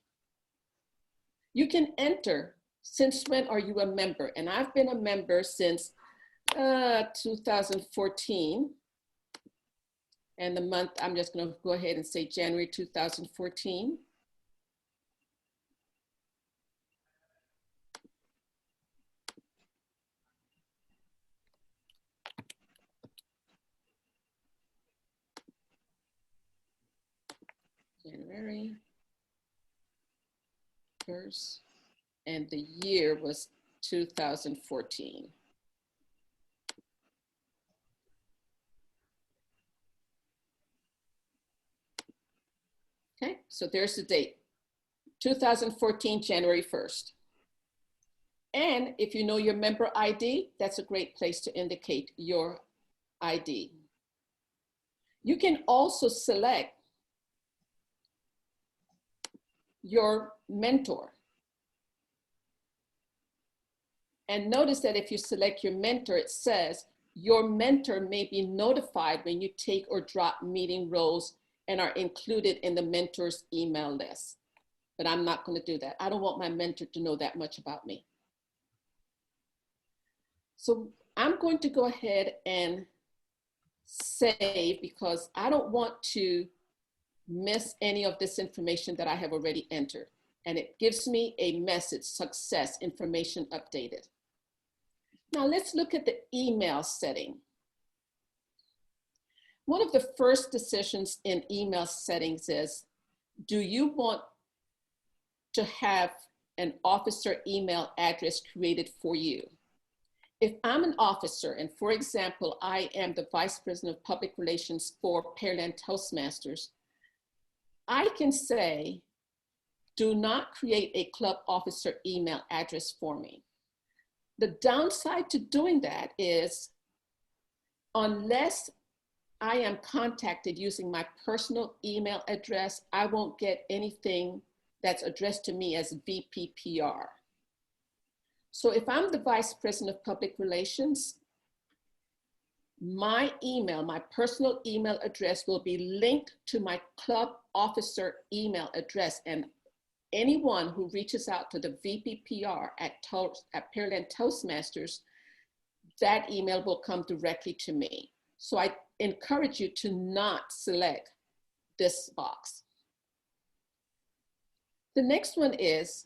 You can enter, since when are you a member? And I've been a member since 2014. And the month, I'm just going to go ahead and say January 2014. January 1st, and the year was 2014. Okay, so there's the date, 2014, January 1st. And if you know your member ID, that's a great place to indicate your ID. You can also select your mentor. And notice that if you select your mentor, it says your mentor may be notified when you take or drop meeting roles and are included in the mentor's email list. But I'm not going to do that. I don't want my mentor to know that much about me. So I'm going to go ahead and save because I don't want to miss any of this information that I have already entered. And it gives me a message, success, information updated. Now let's look at the email setting. One of the first decisions in email settings is, do you want to have an officer email address created for you? If I'm an officer, and for example, I am the Vice President of Public Relations for Pearland Toastmasters, I can say, do not create a club officer email address for me. The downside to doing that is, unless I am contacted using my personal email address, I won't get anything that's addressed to me as VPPR. So if I'm the Vice President of Public Relations, my email, my personal email address will be linked to my club officer email address, and anyone who reaches out to the VPPR at Pearland Toastmasters, that email will come directly to me. So I encourage you to not select this box. The next one is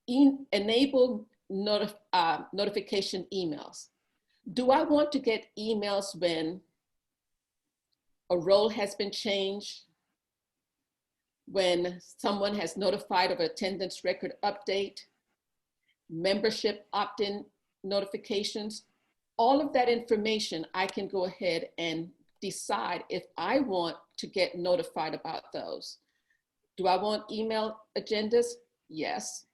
enable notification emails. Do I want to get emails when a role has been changed, when someone has notified of attendance record update, membership opt-in notifications? all of that information, I can go ahead and decide if I want to get notified about those. Do I want email agendas? Yes.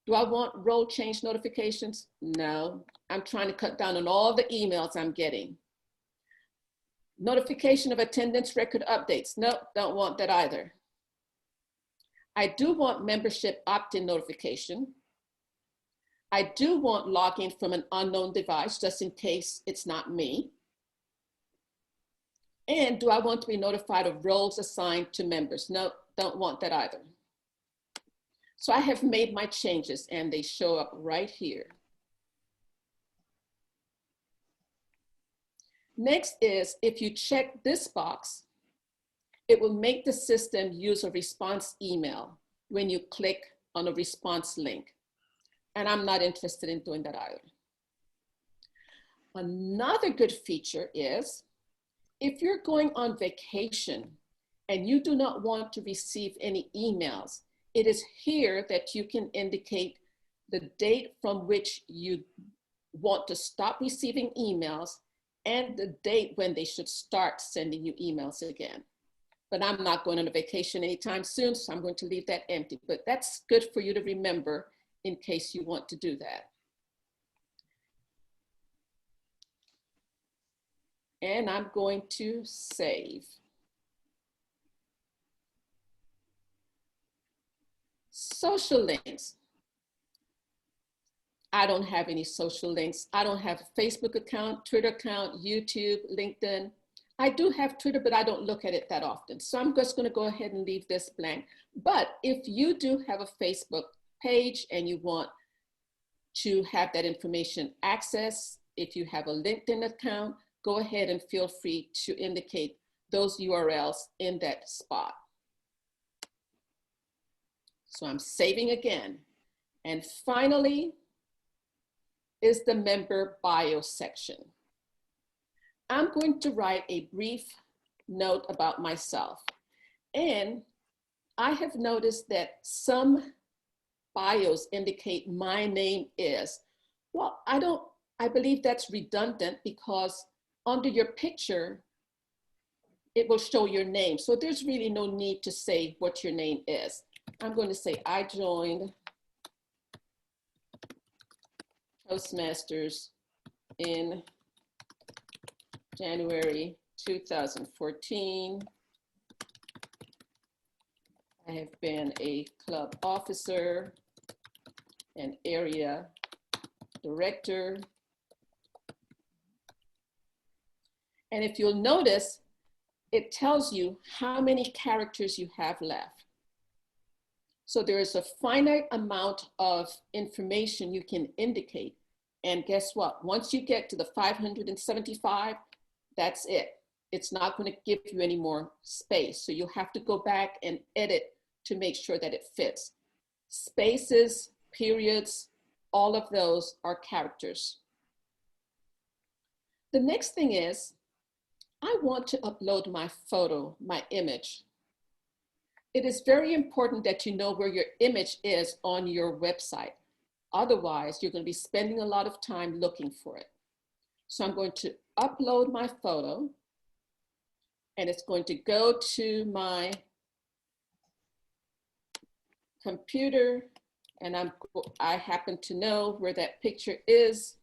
Do I want role change notifications? No. I'm trying to cut down on all the emails I'm getting. Notification of attendance record updates. Nope, don't want that either. I do want membership opt-in notification. I do want login from an unknown device, just in case it's not me. And do I want to be notified of roles assigned to members? No, don't want that either. So I have made my changes and they show up right here. Next is, if you check this box, it will make the system use a response email when you click on a response link. And I'm not interested in doing that either. Another good feature is, if you're going on vacation and you do not want to receive any emails, it is here that you can indicate the date from which you want to stop receiving emails and the date when they should start sending you emails again. But I'm not going on a vacation anytime soon, so I'm going to leave that empty. But that's good for you to remember in case you want to do that. And I'm going to save. Social links. I don't have any social links. I don't have a Facebook account, Twitter account, YouTube, LinkedIn. I do have Twitter, but I don't look at it that often. So I'm just going to go ahead and leave this blank. But if you do have a Facebook page and you want to have that information accessed, if you have a LinkedIn account, go ahead and feel free to indicate those URLs in that spot. So I'm saving again. And finally is the member bio section. I'm going to write a brief note about myself. And I have noticed that some bios indicate my name is. Well, I believe that's redundant because under your picture, it will show your name. So there's really no need to say what your name is. I'm going to say, I joined Toastmasters in January 2014. I have been a club officer, an area director. And if you'll notice, it tells you how many characters you have left. So there is a finite amount of information you can indicate. And guess what? Once you get to the 575, that's it. It's not going to give you any more space. So you have to go back and edit to make sure that it fits. Spaces, periods, all of those are characters. The next thing is, I want to upload my photo, my image. It is very important that you know where your image is on your website. Otherwise, you're going to be spending a lot of time looking for it. So I'm going to upload my photo, and it's going to go to my computer, and I happen to know where that picture is.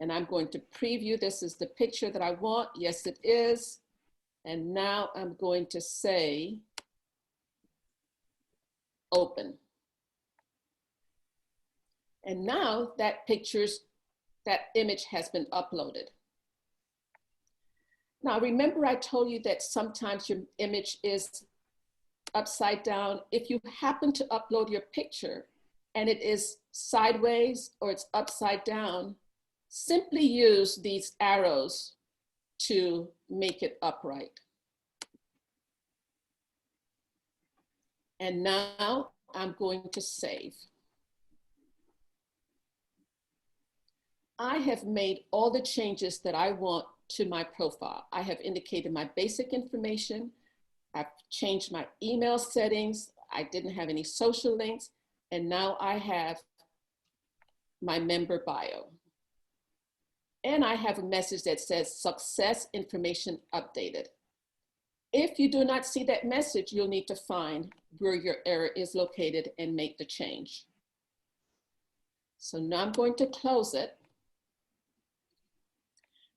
And I'm going to preview. This is the picture that I want. Yes, it is. And now I'm going to say, open. And now that image has been uploaded. Now remember I told you that sometimes your image is upside down. If you happen to upload your picture and it is sideways or it's upside down, simply use these arrows to make it upright. And now I'm going to save. I have made all the changes that I want to my profile. I have indicated my basic information. I've changed my email settings. I didn't have any social links. And now I have my member bio. And I have a message that says success information updated. If you do not see that message, you'll need to find where your error is located and make the change. So now I'm going to close it.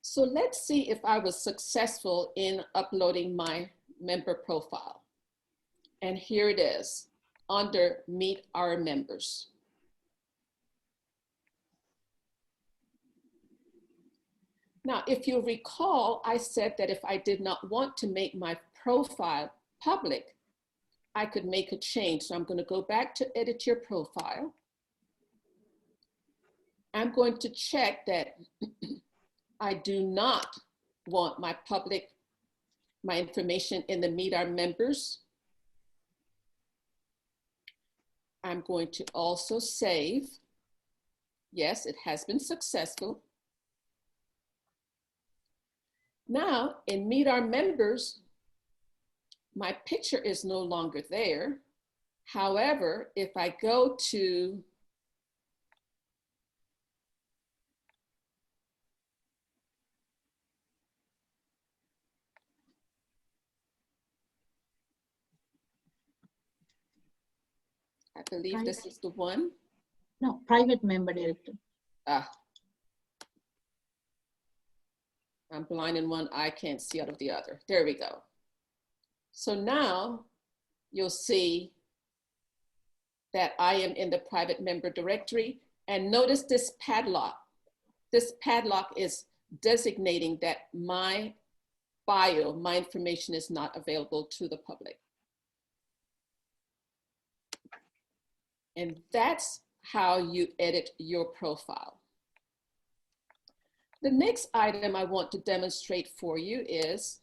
So let's see if I was successful in uploading my member profile. And here it is under Meet Our Members. Now, if you recall, I said that if I did not want to make my profile public, I could make a change. So I'm going to go back to edit your profile. I'm going to check that I do not want my information in the Meet Our Members. I'm going to also save. Yes, it has been successful. Now, in Meet Our Members, my picture is no longer there. However, if I go to I believe this is the one. No, private member directory. Ah. I'm blind in one eye, can't see out of the other. There we go. So now you'll see that I am in the private member directory, and notice this padlock. This padlock is designating that my bio, my information is not available to the public. And that's how you edit your profile. The next item I want to demonstrate for you is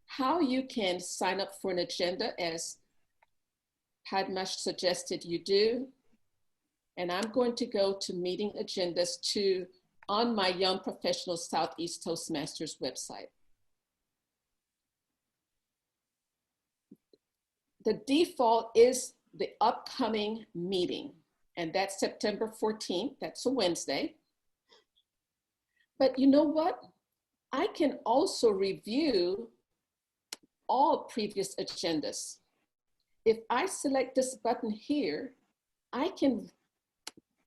how you can sign up for an agenda, as Padma suggested you do. And I'm going to go to meeting agendas on my Young Professionals Southeast Toastmasters website. The default is the upcoming meeting, and that's September 14th, that's a Wednesday. But you know what? I can also review all previous agendas. If I select this button here, I can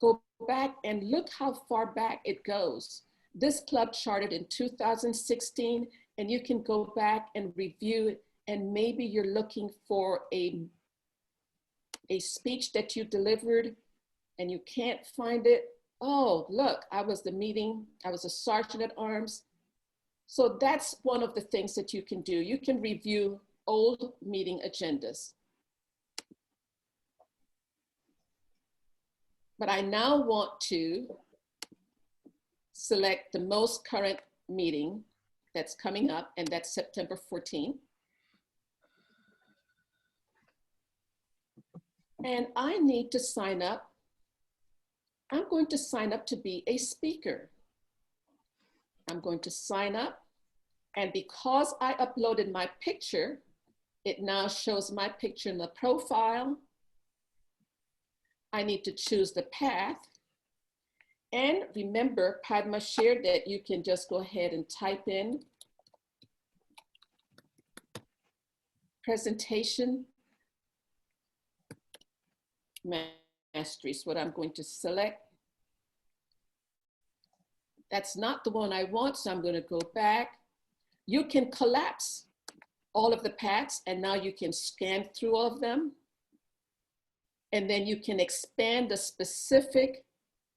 go back and look how far back it goes. This club charted in 2016, and you can go back and review it, and maybe you're looking for a speech that you delivered and you can't find it. Oh, look, I was a sergeant at arms. So that's one of the things that you can do. You can review old meeting agendas. But I now want to select the most current meeting that's coming up, and that's September 14th. And I need to sign up. I'm going to sign up to be a speaker. I'm going to sign up. And because I uploaded my picture, it now shows my picture in the profile. I need to choose the path. And remember, Padma shared that you can just go ahead and type in presentation mastery is what I'm going to select. That's not the one I want, so I'm going to go back. You can collapse all of the paths, and now you can scan through all of them. And then you can expand the specific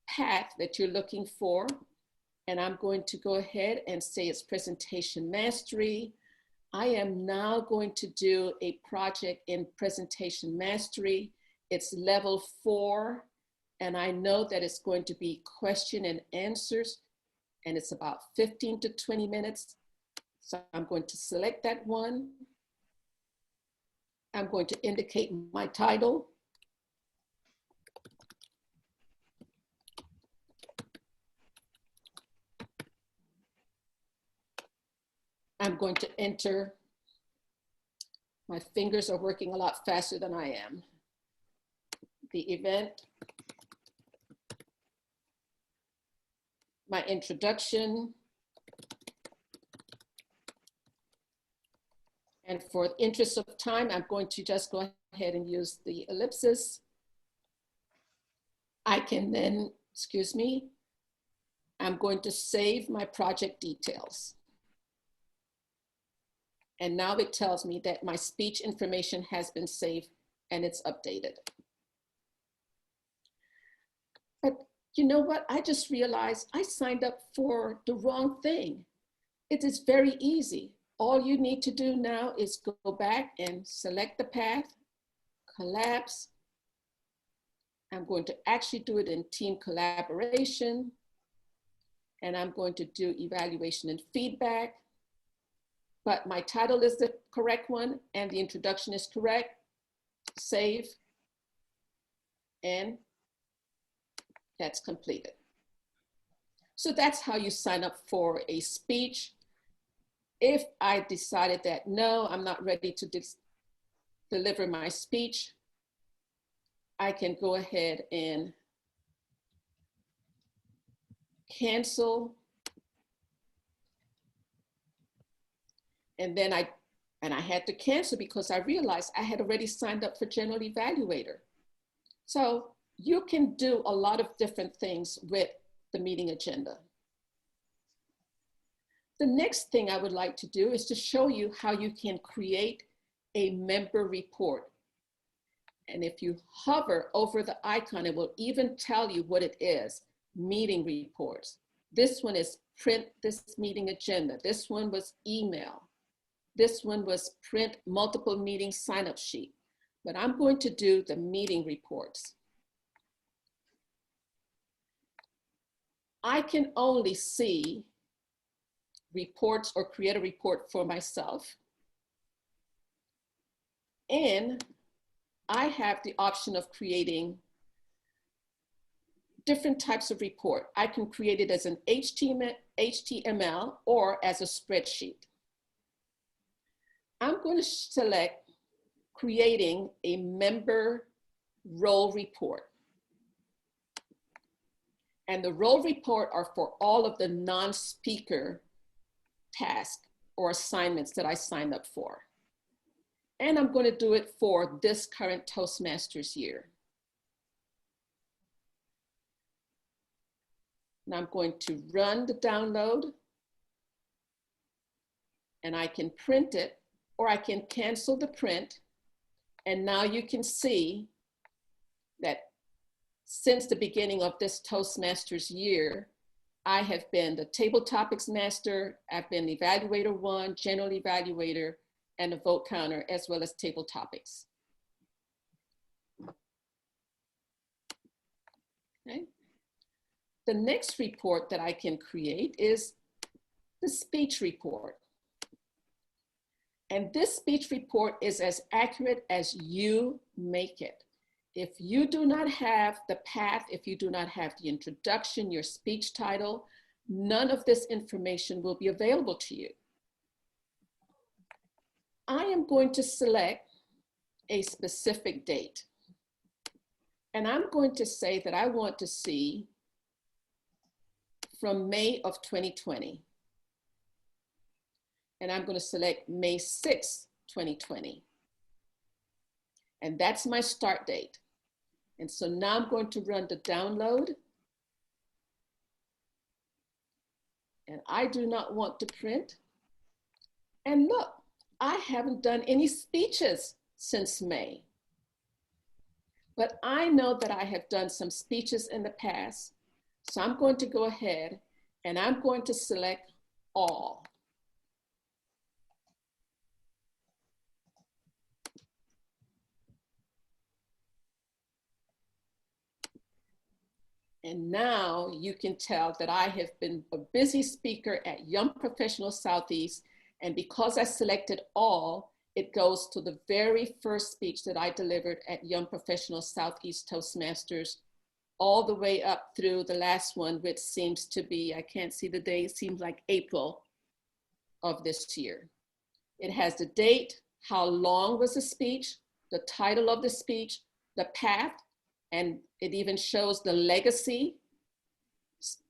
path that you're looking for. And I'm going to go ahead and say it's presentation mastery. I am now going to do a project in presentation mastery. It's level 4, and I know that it's going to be question and answers, and it's about 15 to 20 minutes. So I'm going to select that one. I'm going to indicate my title. I'm going to enter. My fingers are working a lot faster than I am. The event my introduction. And for the interest of time, I'm going to just go ahead and use the ellipsis. I can then, excuse me, I'm going to save my project details. And now it tells me that my speech information has been saved and it's updated. But you know what? I just realized I signed up for the wrong thing. It is very easy. All you need to do now is go back and select the path, collapse. I'm going to actually do it in team collaboration. And I'm going to do evaluation and feedback. But my title is the correct one and the introduction is correct. Save. And that's completed. So that's how you sign up for a speech. If I decided that, no, I'm not ready to deliver my speech, I can go ahead and cancel. And then I had to cancel because I realized I had already signed up for General Evaluator. So you can do a lot of different things with the meeting agenda. The next thing I would like to do is to show you how you can create a member report. And if you hover over the icon, it will even tell you what it is, meeting reports. This one is print this meeting agenda. This one was email. This one was print multiple meeting sign-up sheet. But I'm going to do the meeting reports. I can only see reports or create a report for myself. And I have the option of creating different types of report. I can create it as an HTML or as a spreadsheet. I'm going to select creating a member role report. And the role report are for all of the non-speaker tasks or assignments that I signed up for. And I'm going to do it for this current Toastmasters year. Now I'm going to run the download and I can print it or I can cancel the print. And now you can see that since the beginning of this Toastmasters year, I have been the table topics master, I've been evaluator 1, general evaluator, and a vote counter, as well as table topics. Okay. The next report that I can create is the speech report. And this speech report is as accurate as you make it. If you do not have the path, if you do not have the introduction, your speech title, none of this information will be available to you. I am going to select a specific date. And I'm going to say that I want to see from May of 2020. And I'm going to select May 6, 2020. And that's my start date. And so now I'm going to run the download. And I do not want to print. And look, I haven't done any speeches since May. But I know that I have done some speeches in the past. So I'm going to go ahead and I'm going to select all. And now you can tell that I have been a busy speaker at Young Professional Southeast. And because I selected all, it goes to the very first speech that I delivered at Young Professional Southeast Toastmasters, all the way up through the last one, which seems to be, I can't see the date, it seems like April of this year. It has the date, how long was the speech, the title of the speech, the path, and it even shows the legacy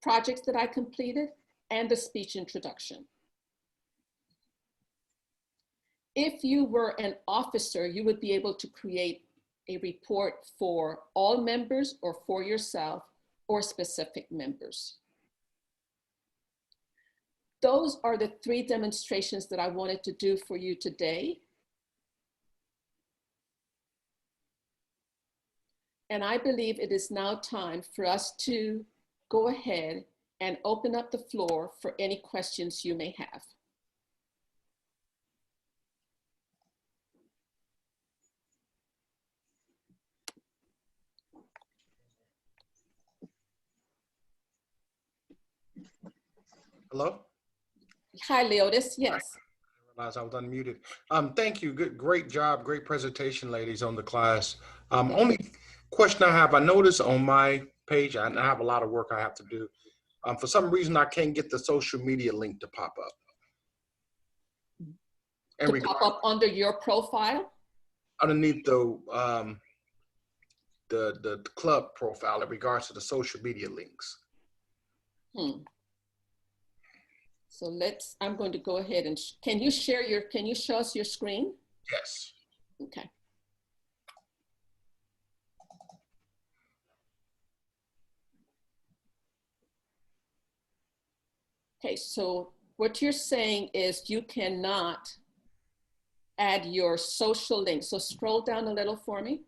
projects that I completed, and the speech introduction. If you were an officer, you would be able to create a report for all members or for yourself or specific members. Those are the 3 demonstrations that I wanted to do for you today. And I believe it is now time for us to go ahead and open up the floor for any questions you may have. Hello? Hi, Leotis. Yes. I realized I was unmuted. Thank you. Great job. Great presentation, ladies, on the class. Only question I have, I noticed on my page, I have a lot of work I have to do. For some reason, I can't get the social media link to pop up. To pop up under your profile? Underneath the club profile in regards to the social media links. So I'm going to go ahead and, can you show us your screen? Yes. Okay. Okay, so what you're saying is you cannot add your social link. So scroll down a little for me.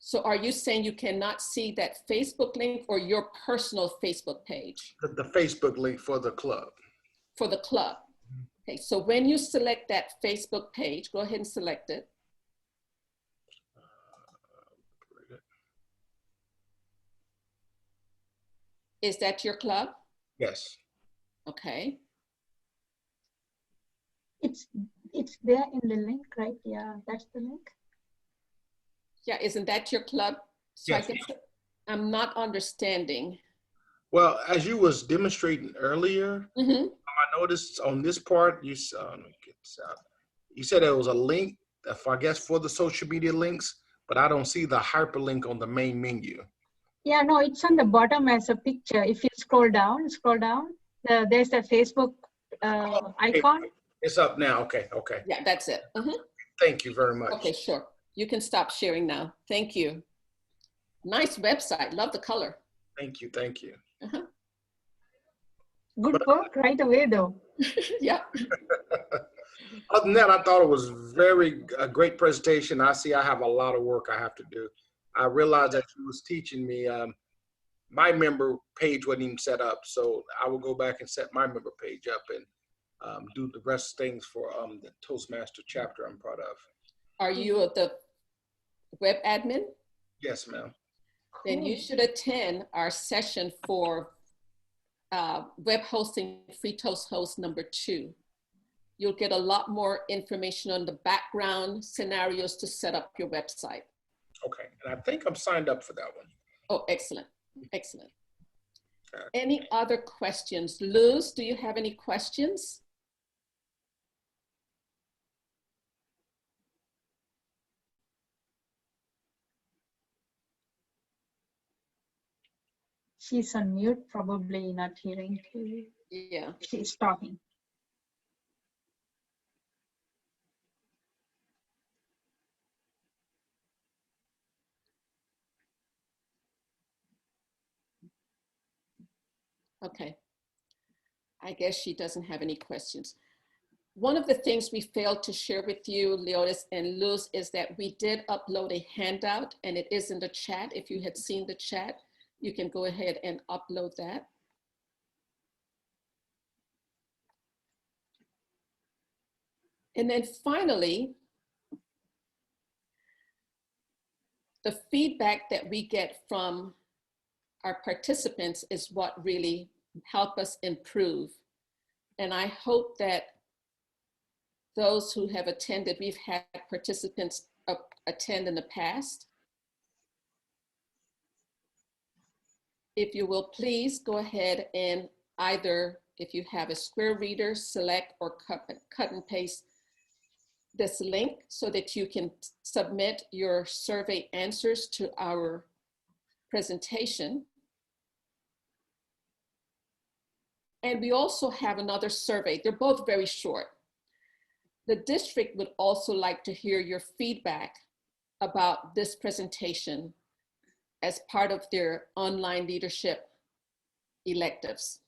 So are you saying you cannot see that Facebook link or your personal Facebook page? The Facebook link for the club. For the club. Okay, so when you select that Facebook page, go ahead and select it. Is that your club? Yes. Okay. It's there in the link, right? Yeah, that's the link. Yeah, isn't that your club? So Yes. I'm not understanding. Well, as you was demonstrating earlier, I noticed on this part, you said there was a link, I guess, for the social media links, but I don't see the hyperlink on the main menu. Yeah, no, it's on the bottom as a picture. If you scroll down, there's a Facebook icon. It's up now. Okay. Yeah, that's it. Thank you very much. Okay, sure. You can stop sharing now. Thank you. Nice website. Love the color. Thank you. Thank you. Good work right away, though. Yeah. Other than that, I thought it was a great presentation. I see I have a lot of work I have to do. I realized that you was teaching me, my member page wasn't even set up. So I will go back and set my member page up and do the rest of things for the Toastmaster chapter I'm part of. Are you the web admin? Yes, ma'am. Then you should attend our session for web hosting free toast host number 2. You'll get a lot more information on the background scenarios to set up your website. Okay, and I think I'm signed up for that one. Oh, excellent, excellent. Any other questions? Luz, do you have any questions? She's on mute, probably not hearing you. Yeah. She's talking. Okay. I guess she doesn't have any questions. One of the things we failed to share with you, Leotis and Luz, is that we did upload a handout and it is in the chat. If you had seen the chat, you can go ahead and upload that. And then finally, the feedback that we get from our participants is what really help us improve. And I hope that those who have attended, we've had participants attend in the past. If you will please go ahead and either, if you have a square reader, select or cut and paste this link so that you can submit your survey answers to our presentation. And we also have another survey. They're both very short. The district would also like to hear your feedback about this presentation as part of their online leadership electives.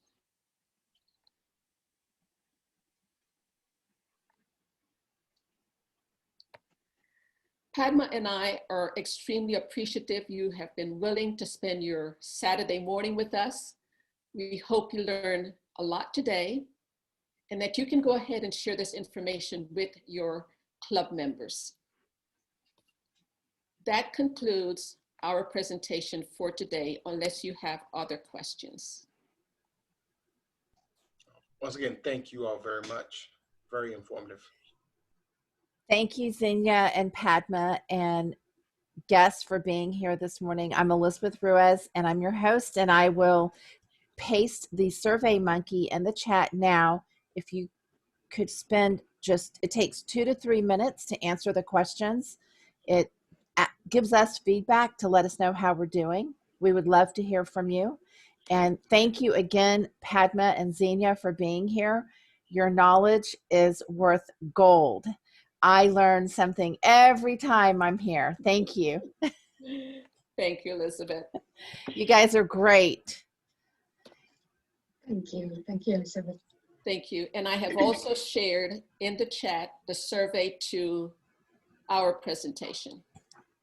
Padma and I are extremely appreciative you have been willing to spend your Saturday morning with us. We hope you learned a lot today and that you can go ahead and share this information with your club members. That concludes our presentation for today, unless you have other questions. Once again, thank you all very much. Very informative. Thank you, Zenia and Padma and guests for being here this morning. I'm Elizabeth Ruiz and I'm your host, and I will paste the Survey Monkey in the chat now. If you could spend it takes 2 to 3 minutes to answer the questions. It gives us feedback to let us know how we're doing. We would love to hear from you. And thank you again, Padma and Zenia, for being here. Your knowledge is worth gold. I learn something every time I'm here. Thank you. Thank you, Elizabeth. You guys are great. Thank you. Thank you, Elizabeth. Thank you. And I have also shared in the chat the survey to our presentation.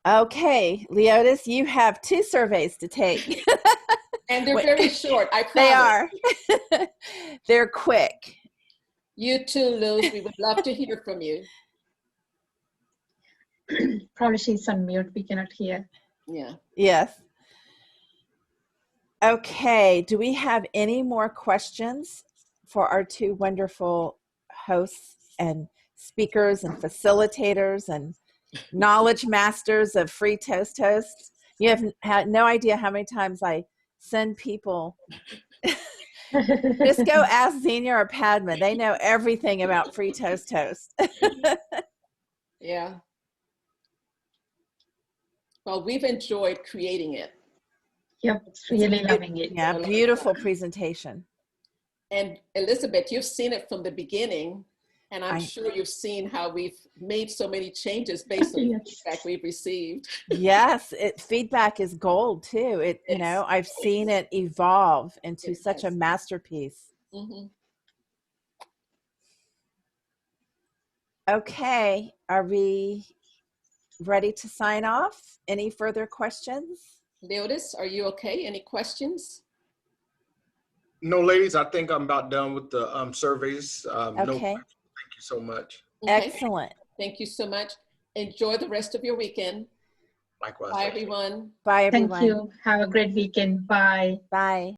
Okay, Leotis, you have 2 surveys to take. And they're very short, I promise. They are. They're quick. You too, Luz. We would love to hear from you. Probably she's on mute. We cannot hear. Yeah. Yes. Okay, do we have any more questions for our 2 wonderful hosts and speakers and facilitators and knowledge masters of Free Toast Toast? You have had no idea how many times I send people. Just go ask Zenia or Padma. They know everything about Free Toast Toast. Yeah. Well, we've enjoyed creating it. Yep, it's really loving it. Yeah, beautiful presentation. And Elizabeth, you've seen it from the beginning, and I'm sure you've seen how we've made so many changes based on the feedback we've received. Yes, feedback is gold too. You know, I've seen it evolve into such a masterpiece. Mm-hmm. Okay, are we ready to sign off? Any further questions? Leotis, are you okay? Any questions? No, ladies, I think I'm about done with the surveys. No, Okay. thank you so much. Okay. Excellent. Thank you so much. Enjoy the rest of your weekend. Likewise. Bye, everyone. Bye, everyone. Thank you. Have a great weekend. Bye. Bye.